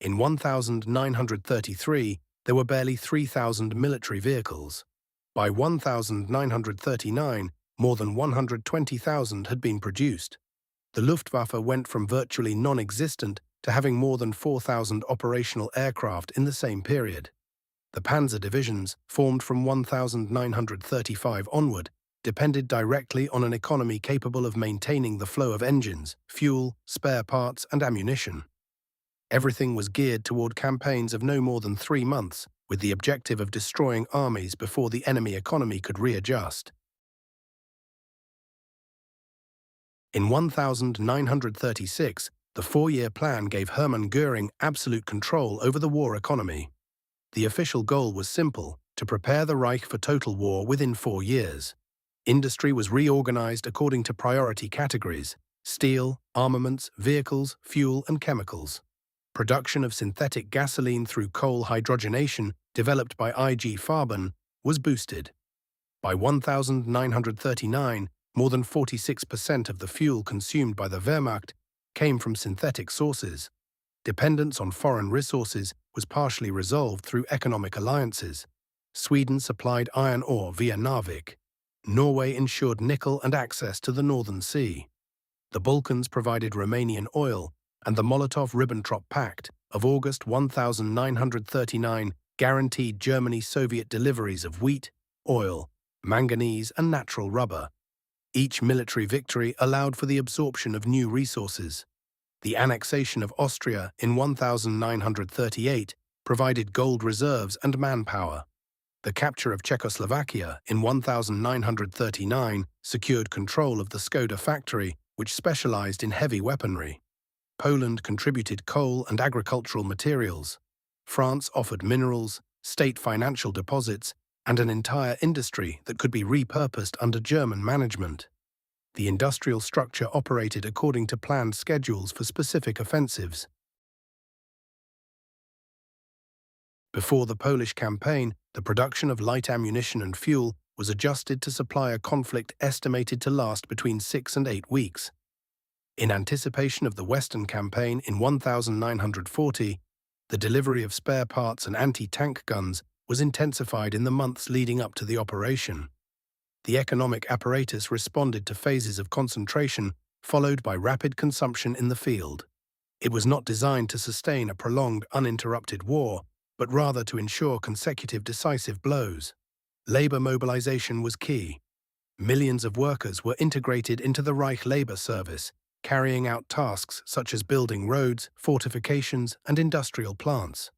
In 1933, there were barely 3,000 military vehicles. By 1939, more than 120,000 had been produced. The Luftwaffe went from virtually non-existent to having more than 4,000 operational aircraft in the same period. The panzer divisions, formed from 1935 onward, depended directly on an economy capable of maintaining the flow of engines, fuel, spare parts, and ammunition. Everything was geared toward campaigns of no more than 3 months, with the objective of destroying armies before the enemy economy could readjust. In 1936, the 4-year plan gave Hermann Göring absolute control over the war economy. The official goal was simple: to prepare the Reich for total war within 4 years. Industry was reorganized according to priority categories: steel, armaments, vehicles, fuel, and chemicals. Production of synthetic gasoline through coal hydrogenation, developed by IG Farben, was boosted. By 1939, more than 46% of the fuel consumed by the Wehrmacht came from synthetic sources. Dependence on foreign resources was partially resolved through economic alliances. Sweden supplied iron ore via Narvik. Norway ensured nickel and access to the Northern Sea. The Balkans provided Romanian oil, and the Molotov-Ribbentrop Pact of August 1939 guaranteed Germany Soviet deliveries of wheat, oil, manganese, and natural rubber. Each military victory allowed for the absorption of new resources. The annexation of Austria in 1938 provided gold reserves and manpower. The capture of Czechoslovakia in 1939 secured control of the Skoda factory, which specialized in heavy weaponry. Poland contributed coal and agricultural materials. France offered minerals, state financial deposits, and an entire industry that could be repurposed under German management. The industrial structure operated according to planned schedules for specific offensives. Before the Polish campaign, the production of light ammunition and fuel was adjusted to supply a conflict estimated to last between 6 and 8 weeks. In anticipation of the Western campaign in 1940, the delivery of spare parts and anti-tank guns was intensified in the months leading up to the operation. The economic apparatus responded to phases of concentration, followed by rapid consumption in the field. It was not designed to sustain a prolonged, uninterrupted war, but rather to ensure consecutive decisive blows. Labor mobilization was key. Millions of workers were integrated into the Reich Labor Service, carrying out tasks such as building roads, fortifications, and industrial plants.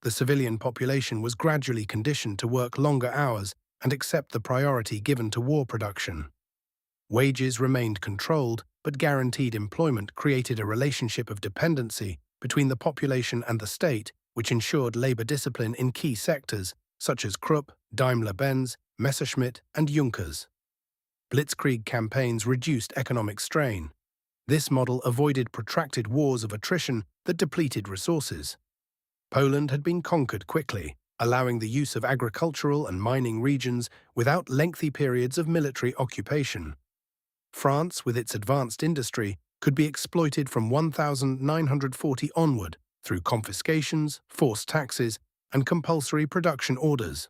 The civilian population was gradually conditioned to work longer hours and accept the priority given to war production. Wages remained controlled, but guaranteed employment created a relationship of dependency between the population and the state, which ensured labor discipline in key sectors such as Krupp, Daimler-Benz, Messerschmitt, and Junkers. Blitzkrieg campaigns reduced economic strain. This model avoided protracted wars of attrition that depleted resources. Poland had been conquered quickly, allowing the use of agricultural and mining regions without lengthy periods of military occupation. France, with its advanced industry, could be exploited from 1940 onward through confiscations, forced taxes, and compulsory production orders.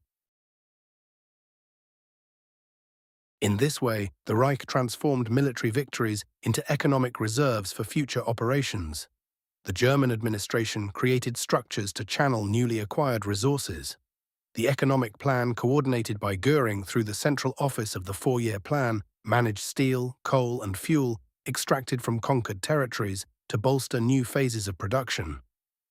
In this way, the Reich transformed military victories into economic reserves for future operations. The German administration created structures to channel newly acquired resources. The economic plan, coordinated by Göring through the Central Office of the Four-Year Plan, managed steel, coal, and fuel extracted from conquered territories to bolster new phases of production.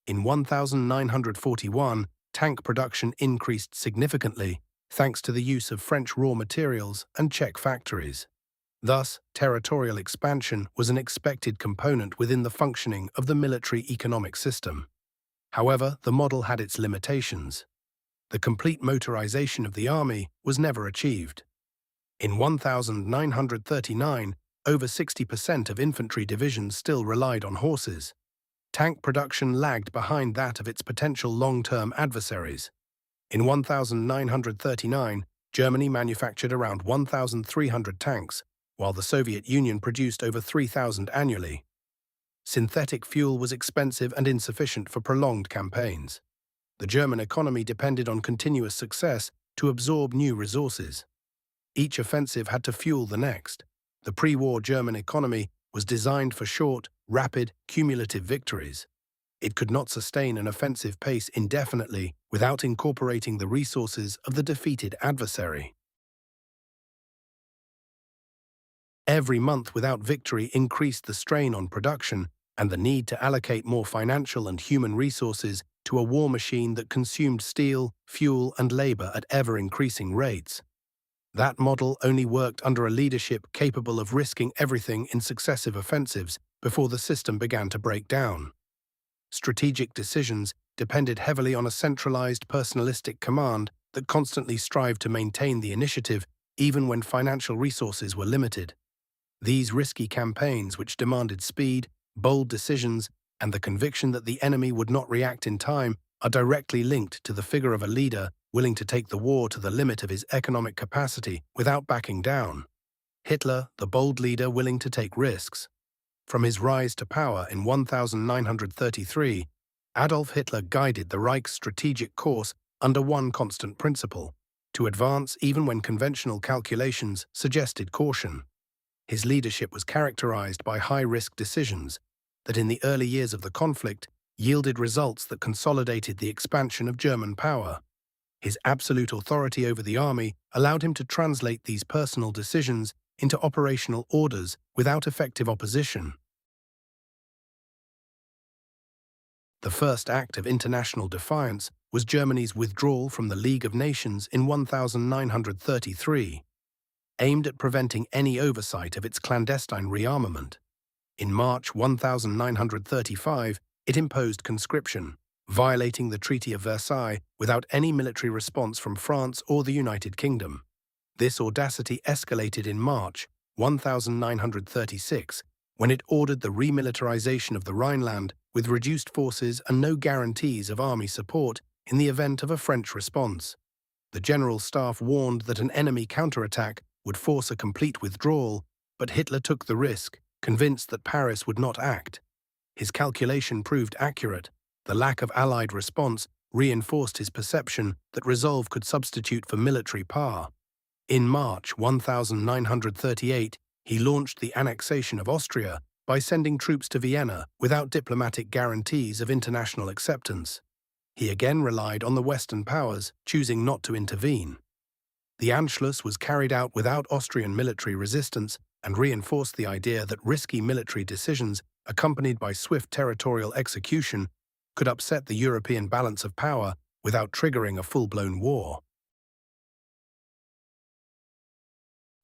In 1941, tank production increased significantly, thanks to the use of French raw materials and Czech factories. Thus, territorial expansion was an expected component within the functioning of the military economic system. However, the model had its limitations. The complete motorization of the army was never achieved. In 1939, over 60% of infantry divisions still relied on horses. Tank production lagged behind that of its potential long-term adversaries. In 1939, Germany manufactured around 1,300 tanks, while the Soviet Union produced over 3,000 annually. Synthetic fuel was expensive and insufficient for prolonged campaigns. The German economy depended on continuous success to absorb new resources. Each offensive had to fuel the next. The pre-war German economy was designed for short, rapid, cumulative victories. It could not sustain an offensive pace indefinitely without incorporating the resources of the defeated adversary. Every month without victory increased the strain on production and the need to allocate more financial and human resources to a war machine that consumed steel, fuel, and labor at ever-increasing rates. That model only worked under a leadership capable of risking everything in successive offensives before the system began to break down. Strategic decisions depended heavily on a centralized personalistic command that constantly strived to maintain the initiative even when financial resources were limited. These risky campaigns, which demanded speed, bold decisions, and the conviction that the enemy would not react in time, are directly linked to the figure of a leader willing to take the war to the limit of his economic capacity without backing down. Hitler, the bold leader willing to take risks. From his rise to power in 1933, Adolf Hitler guided the Reich's strategic course under one constant principle: to advance even when conventional calculations suggested caution. His leadership was characterized by high-risk decisions that in the early years of the conflict yielded results that consolidated the expansion of German power. His absolute authority over the army allowed him to translate these personal decisions into operational orders without effective opposition. The first act of international defiance was Germany's withdrawal from the League of Nations in 1933, aimed at preventing any oversight of its clandestine rearmament. In March 1935, it imposed conscription, violating the Treaty of Versailles without any military response from France or the United Kingdom. This audacity escalated in March 1936, when it ordered the remilitarization of the Rhineland with reduced forces and no guarantees of army support in the event of a French response. The General Staff warned that an enemy counterattack would force a complete withdrawal, but Hitler took the risk, convinced that Paris would not act. His calculation proved accurate. The lack of Allied response reinforced his perception that resolve could substitute for military power. In March 1938, he launched the annexation of Austria by sending troops to Vienna without diplomatic guarantees of international acceptance. He again relied on the Western powers, choosing not to intervene. The Anschluss was carried out without Austrian military resistance and reinforced the idea that risky military decisions, accompanied by swift territorial execution, could upset the European balance of power without triggering a full-blown war.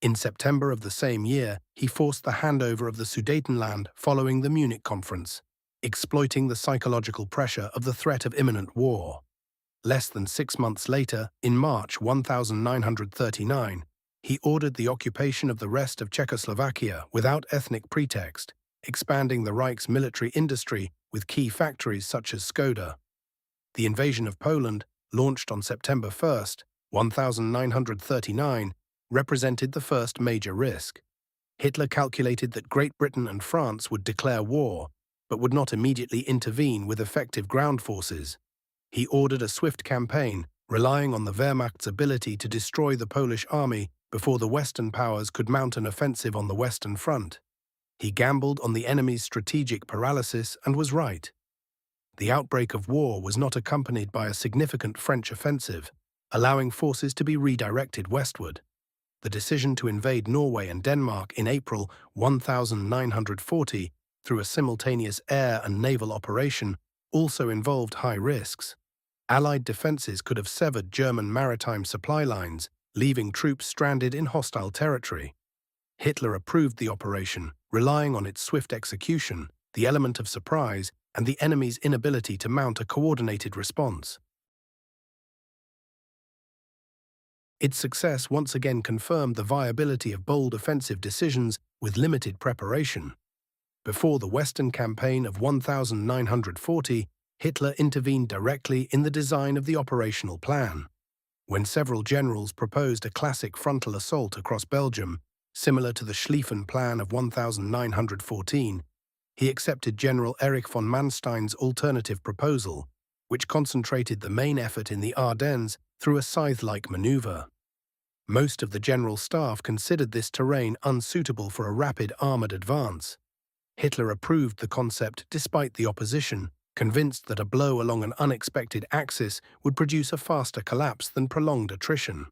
In September of the same year, he forced the handover of the Sudetenland following the Munich Conference, exploiting the psychological pressure of the threat of imminent war. Less than 6 months later, in March 1939, he ordered the occupation of the rest of Czechoslovakia without ethnic pretext, expanding the Reich's military industry with key factories such as Skoda. The invasion of Poland, launched on September 1, 1939, represented the first major risk. Hitler calculated that Great Britain and France would declare war, but would not immediately intervene with effective ground forces. He ordered a swift campaign, relying on the Wehrmacht's ability to destroy the Polish army before the Western powers could mount an offensive on the Western Front. He gambled on the enemy's strategic paralysis and was right. The outbreak of war was not accompanied by a significant French offensive, allowing forces to be redirected westward. The decision to invade Norway and Denmark in April 1940 through a simultaneous air and naval operation also involved high risks. Allied defenses could have severed German maritime supply lines, leaving troops stranded in hostile territory. Hitler approved the operation, relying on its swift execution, the element of surprise, and the enemy's inability to mount a coordinated response. Its success once again confirmed the viability of bold offensive decisions with limited preparation. Before the Western campaign of 1940, Hitler intervened directly in the design of the operational plan. When several generals proposed a classic frontal assault across Belgium, similar to the Schlieffen Plan of 1914, he accepted General Erich von Manstein's alternative proposal, which concentrated the main effort in the Ardennes through a scythe-like maneuver. Most of the general staff considered this terrain unsuitable for a rapid armored advance. Hitler approved the concept despite the opposition, convinced that a blow along an unexpected axis would produce a faster collapse than prolonged attrition.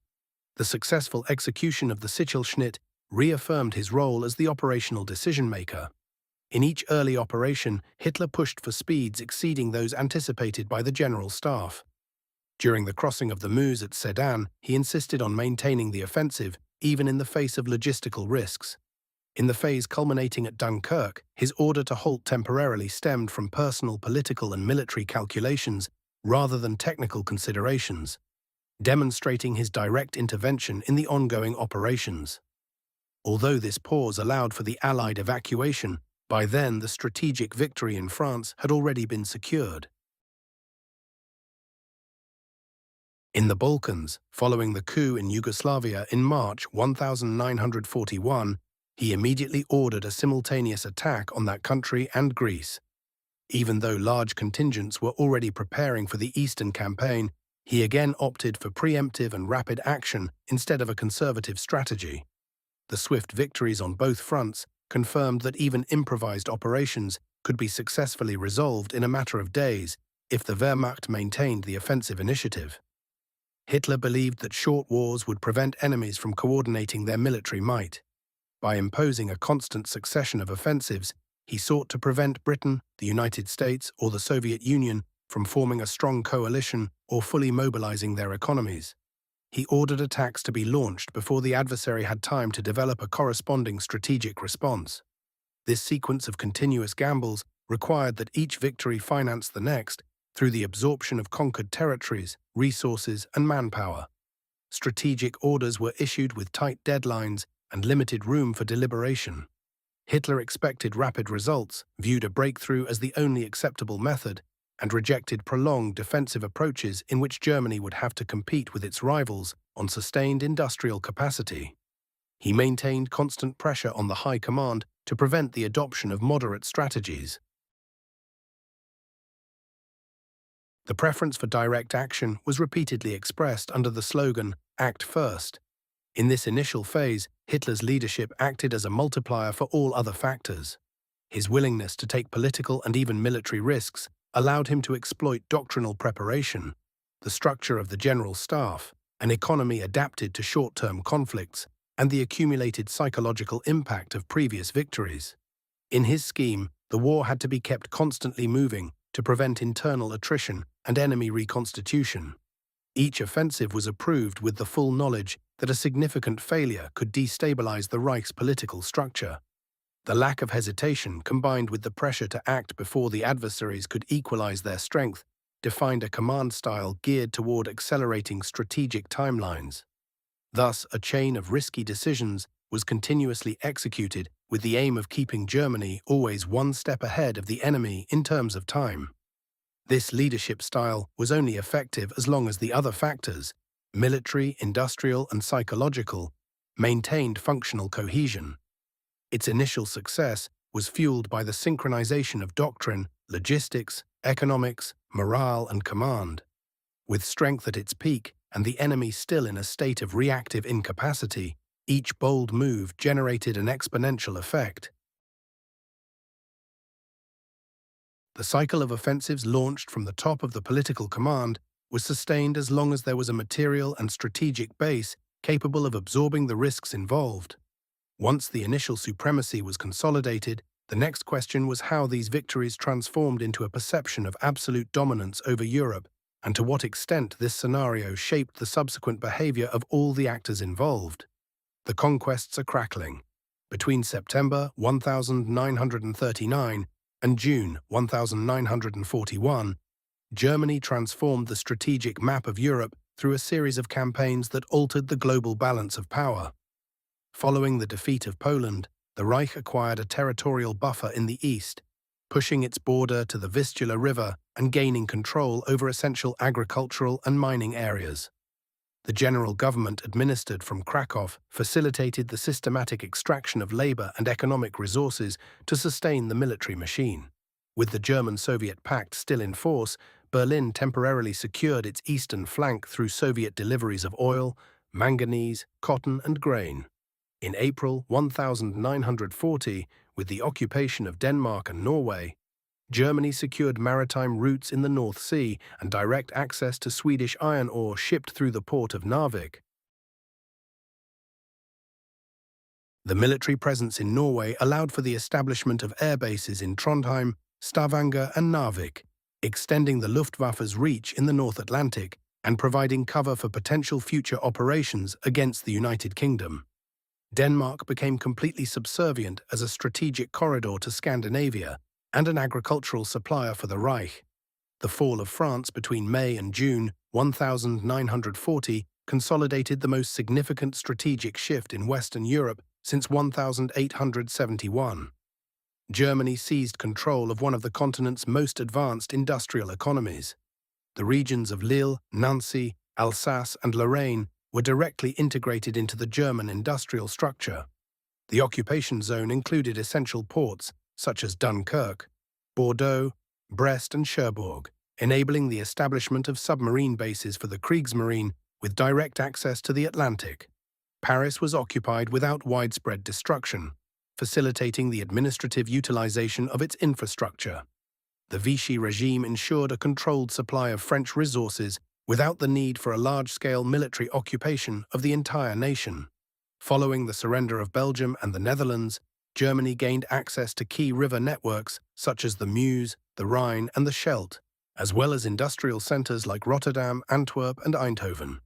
The successful execution of the Sichelschnitt reaffirmed his role as the operational decision-maker. In each early operation, Hitler pushed for speeds exceeding those anticipated by the general staff. During the crossing of the Meuse at Sedan, he insisted on maintaining the offensive, even in the face of logistical risks. In the phase culminating at Dunkirk, his order to halt temporarily stemmed from personal, political, and military calculations rather than technical considerations, demonstrating his direct intervention in the ongoing operations. Although this pause allowed for the Allied evacuation, by then the strategic victory in France had already been secured. In the Balkans, following the coup in Yugoslavia in March 1941, he immediately ordered a simultaneous attack on that country and Greece. Even though large contingents were already preparing for the Eastern Campaign, he again opted for preemptive and rapid action instead of a conservative strategy. The swift victories on both fronts confirmed that even improvised operations could be successfully resolved in a matter of days if the Wehrmacht maintained the offensive initiative. Hitler believed that short wars would prevent enemies from coordinating their military might. By imposing a constant succession of offensives, he sought to prevent Britain, the United States, or the Soviet Union from forming a strong coalition or fully mobilizing their economies. He ordered attacks to be launched before the adversary had time to develop a corresponding strategic response. This sequence of continuous gambles required that each victory finance the next through the absorption of conquered territories, resources, and manpower. Strategic orders were issued with tight deadlines and limited room for deliberation. Hitler expected rapid results, viewed a breakthrough as the only acceptable method, and rejected prolonged defensive approaches in which Germany would have to compete with its rivals on sustained industrial capacity. He maintained constant pressure on the High Command to prevent the adoption of moderate strategies. The preference for direct action was repeatedly expressed under the slogan, "Act First." In this initial phase, Hitler's leadership acted as a multiplier for all other factors. His willingness to take political and even military risks allowed him to exploit doctrinal preparation, the structure of the general staff, an economy adapted to short-term conflicts, and the accumulated psychological impact of previous victories. In his scheme, the war had to be kept constantly moving to prevent internal attrition and enemy reconstitution. Each offensive was approved with the full knowledge that a significant failure could destabilize the Reich's political structure. The lack of hesitation, combined with the pressure to act before the adversaries could equalize their strength, defined a command style geared toward accelerating strategic timelines. Thus, a chain of risky decisions was continuously executed with the aim of keeping Germany always one step ahead of the enemy in terms of time. This leadership style was only effective as long as the other factors, military, industrial, and psychological, maintained functional cohesion. Its initial success was fueled by the synchronization of doctrine, logistics, economics, morale, and command. With strength at its peak and the enemy still in a state of reactive incapacity, each bold move generated an exponential effect. The cycle of offensives launched from the top of the political command was sustained as long as there was a material and strategic base capable of absorbing the risks involved. Once the initial supremacy was consolidated, the next question was how these victories transformed into a perception of absolute dominance over Europe, and to what extent this scenario shaped the subsequent behavior of all the actors involved. The conquests are crackling. Between September 1939 and June 1941, Germany transformed the strategic map of Europe through a series of campaigns that altered the global balance of power. Following the defeat of Poland, the Reich acquired a territorial buffer in the east, pushing its border to the Vistula River and gaining control over essential agricultural and mining areas. The general government administered from Krakow facilitated the systematic extraction of labor and economic resources to sustain the military machine. With the German-Soviet pact still in force, Berlin temporarily secured its eastern flank through Soviet deliveries of oil, manganese, cotton, and grain. In April 1940, with the occupation of Denmark and Norway, Germany secured maritime routes in the North Sea and direct access to Swedish iron ore shipped through the port of Narvik. The military presence in Norway allowed for the establishment of air bases in Trondheim, Stavanger, and Narvik, extending the Luftwaffe's reach in the North Atlantic and providing cover for potential future operations against the United Kingdom. Denmark became completely subservient as a strategic corridor to Scandinavia and an agricultural supplier for the Reich. The fall of France between May and June 1940 consolidated the most significant strategic shift in Western Europe since 1871. Germany seized control of one of the continent's most advanced industrial economies. The regions of Lille, Nancy, Alsace, and Lorraine were directly integrated into the German industrial structure. The occupation zone included essential ports such as Dunkirk, Bordeaux, Brest, and Cherbourg, enabling the establishment of submarine bases for the Kriegsmarine with direct access to the Atlantic. Paris was occupied without widespread destruction, facilitating the administrative utilization of its infrastructure. The Vichy regime ensured a controlled supply of French resources without the need for a large-scale military occupation of the entire nation. Following the surrender of Belgium and the Netherlands, Germany gained access to key river networks such as the Meuse, the Rhine, and the Scheldt, as well as industrial centers like Rotterdam, Antwerp, and Eindhoven.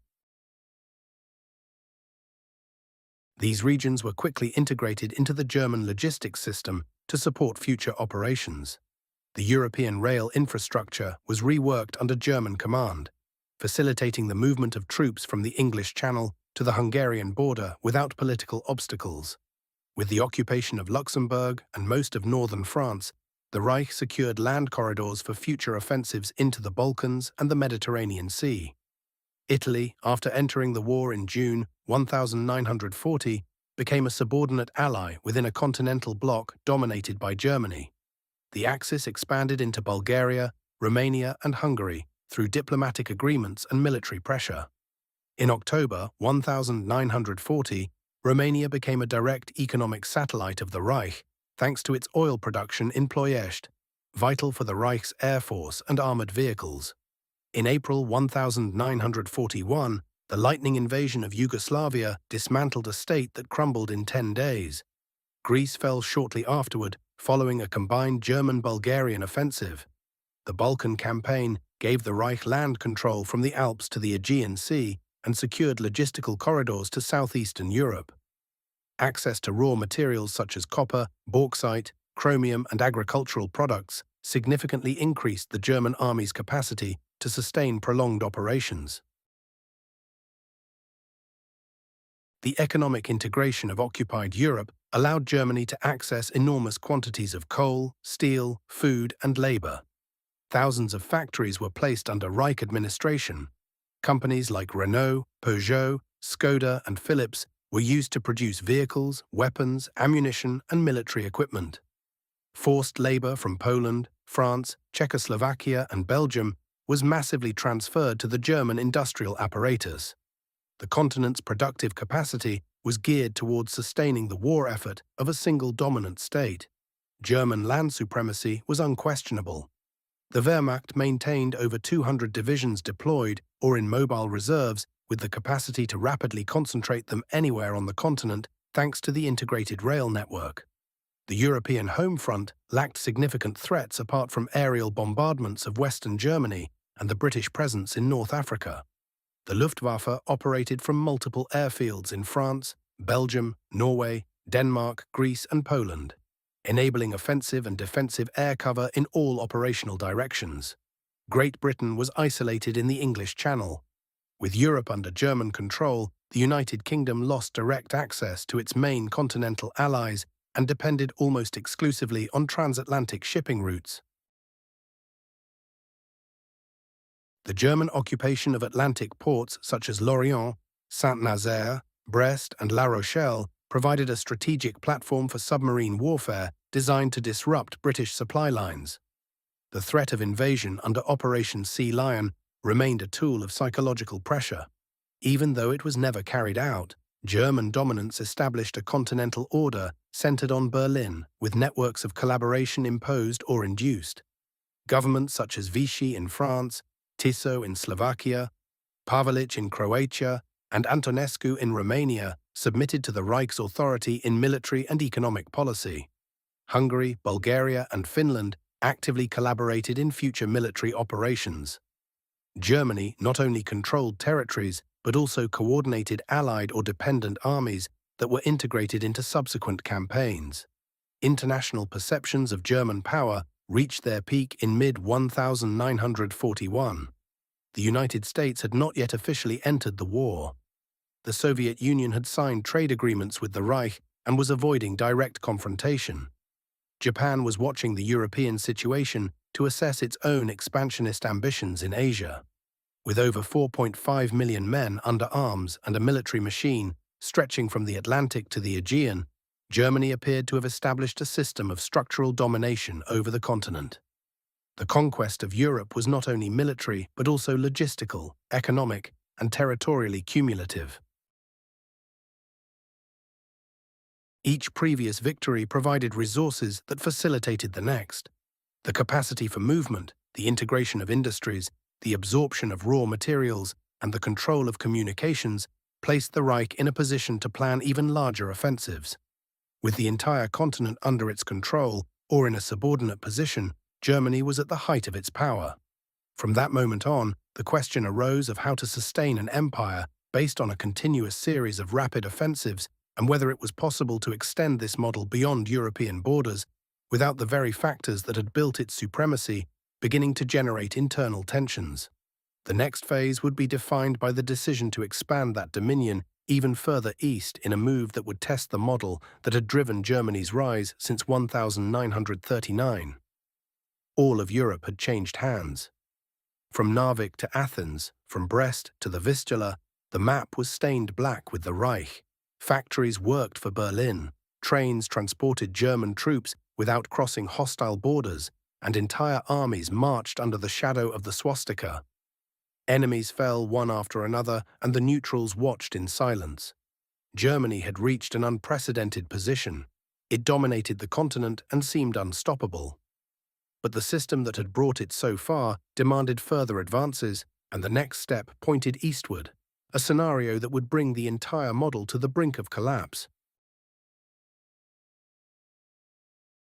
These regions were quickly integrated into the German logistics system to support future operations. The European rail infrastructure was reworked under German command, facilitating the movement of troops from the English Channel to the Hungarian border without political obstacles. With the occupation of Luxembourg and most of northern France, the Reich secured land corridors for future offensives into the Balkans and the Mediterranean Sea. Italy, after entering the war in June 1940, became a subordinate ally within a continental bloc dominated by Germany. The Axis expanded into Bulgaria, Romania, and Hungary through diplomatic agreements and military pressure. In October 1940, Romania became a direct economic satellite of the Reich, thanks to its oil production in Ploiești, vital for the Reich's air force and armored vehicles. In April 1941, the lightning invasion of Yugoslavia dismantled a state that crumbled in 10 days. Greece fell shortly afterward, following a combined German-Bulgarian offensive. The Balkan campaign gave the Reich land control from the Alps to the Aegean Sea and secured logistical corridors to southeastern Europe. Access to raw materials such as copper, bauxite, chromium, and agricultural products significantly increased the German army's capacity to sustain prolonged operations. The economic integration of occupied Europe allowed Germany to access enormous quantities of coal, steel, food, and labor. Thousands of factories were placed under Reich administration. Companies like Renault, Peugeot, Skoda, and Philips were used to produce vehicles, weapons, ammunition, and military equipment. Forced labor from Poland, France, Czechoslovakia, and Belgium was massively transferred to the German industrial apparatus. The continent's productive capacity was geared towards sustaining the war effort of a single dominant state. German land supremacy was unquestionable. The Wehrmacht maintained over 200 divisions deployed or in mobile reserves with the capacity to rapidly concentrate them anywhere on the continent thanks to the integrated rail network. The European home front lacked significant threats apart from aerial bombardments of Western Germany and the British presence in North Africa. The Luftwaffe operated from multiple airfields in France, Belgium, Norway, Denmark, Greece, and Poland, enabling offensive and defensive air cover in all operational directions. Great Britain was isolated in the English Channel. With Europe under German control, the United Kingdom lost direct access to its main continental allies and depended almost exclusively on transatlantic shipping routes. The German occupation of Atlantic ports such as Lorient, Saint-Nazaire, Brest, and La Rochelle provided a strategic platform for submarine warfare designed to disrupt British supply lines. The threat of invasion under Operation Sea Lion remained a tool of psychological pressure. Even though it was never carried out, German dominance established a continental order centered on Berlin, with networks of collaboration imposed or induced. Governments such as Vichy in France, Tiso in Slovakia, Pavelic in Croatia, and Antonescu in Romania submitted to the Reich's authority in military and economic policy. Hungary, Bulgaria, and Finland actively collaborated in future military operations. Germany not only controlled territories, but also coordinated allied or dependent armies that were integrated into subsequent campaigns. International perceptions of German power reached their peak in mid-1941. The United States had not yet officially entered the war. The Soviet Union had signed trade agreements with the Reich and was avoiding direct confrontation. Japan was watching the European situation to assess its own expansionist ambitions in Asia. With over 4.5 million men under arms and a military machine stretching from the Atlantic to the Aegean, Germany appeared to have established a system of structural domination over the continent. The conquest of Europe was not only military but also logistical, economic, and territorially cumulative. Each previous victory provided resources that facilitated the next. The capacity for movement, the integration of industries, the absorption of raw materials, and the control of communications placed the Reich in a position to plan even larger offensives. With the entire continent under its control, or in a subordinate position, Germany was at the height of its power. From that moment on, the question arose of how to sustain an empire based on a continuous series of rapid offensives and whether it was possible to extend this model beyond European borders without the very factors that had built its supremacy beginning to generate internal tensions. The next phase would be defined by the decision to expand that dominion even further east in a move that would test the model that had driven Germany's rise since 1939. All of Europe had changed hands. From Narvik to Athens, from Brest to the Vistula, the map was stained black with the Reich. Factories worked for Berlin, trains transported German troops without crossing hostile borders, and entire armies marched under the shadow of the swastika. Enemies fell one after another, and the neutrals watched in silence. Germany had reached an unprecedented position. It dominated the continent and seemed unstoppable. But the system that had brought it so far demanded further advances, and the next step pointed eastward, a scenario that would bring the entire model to the brink of collapse.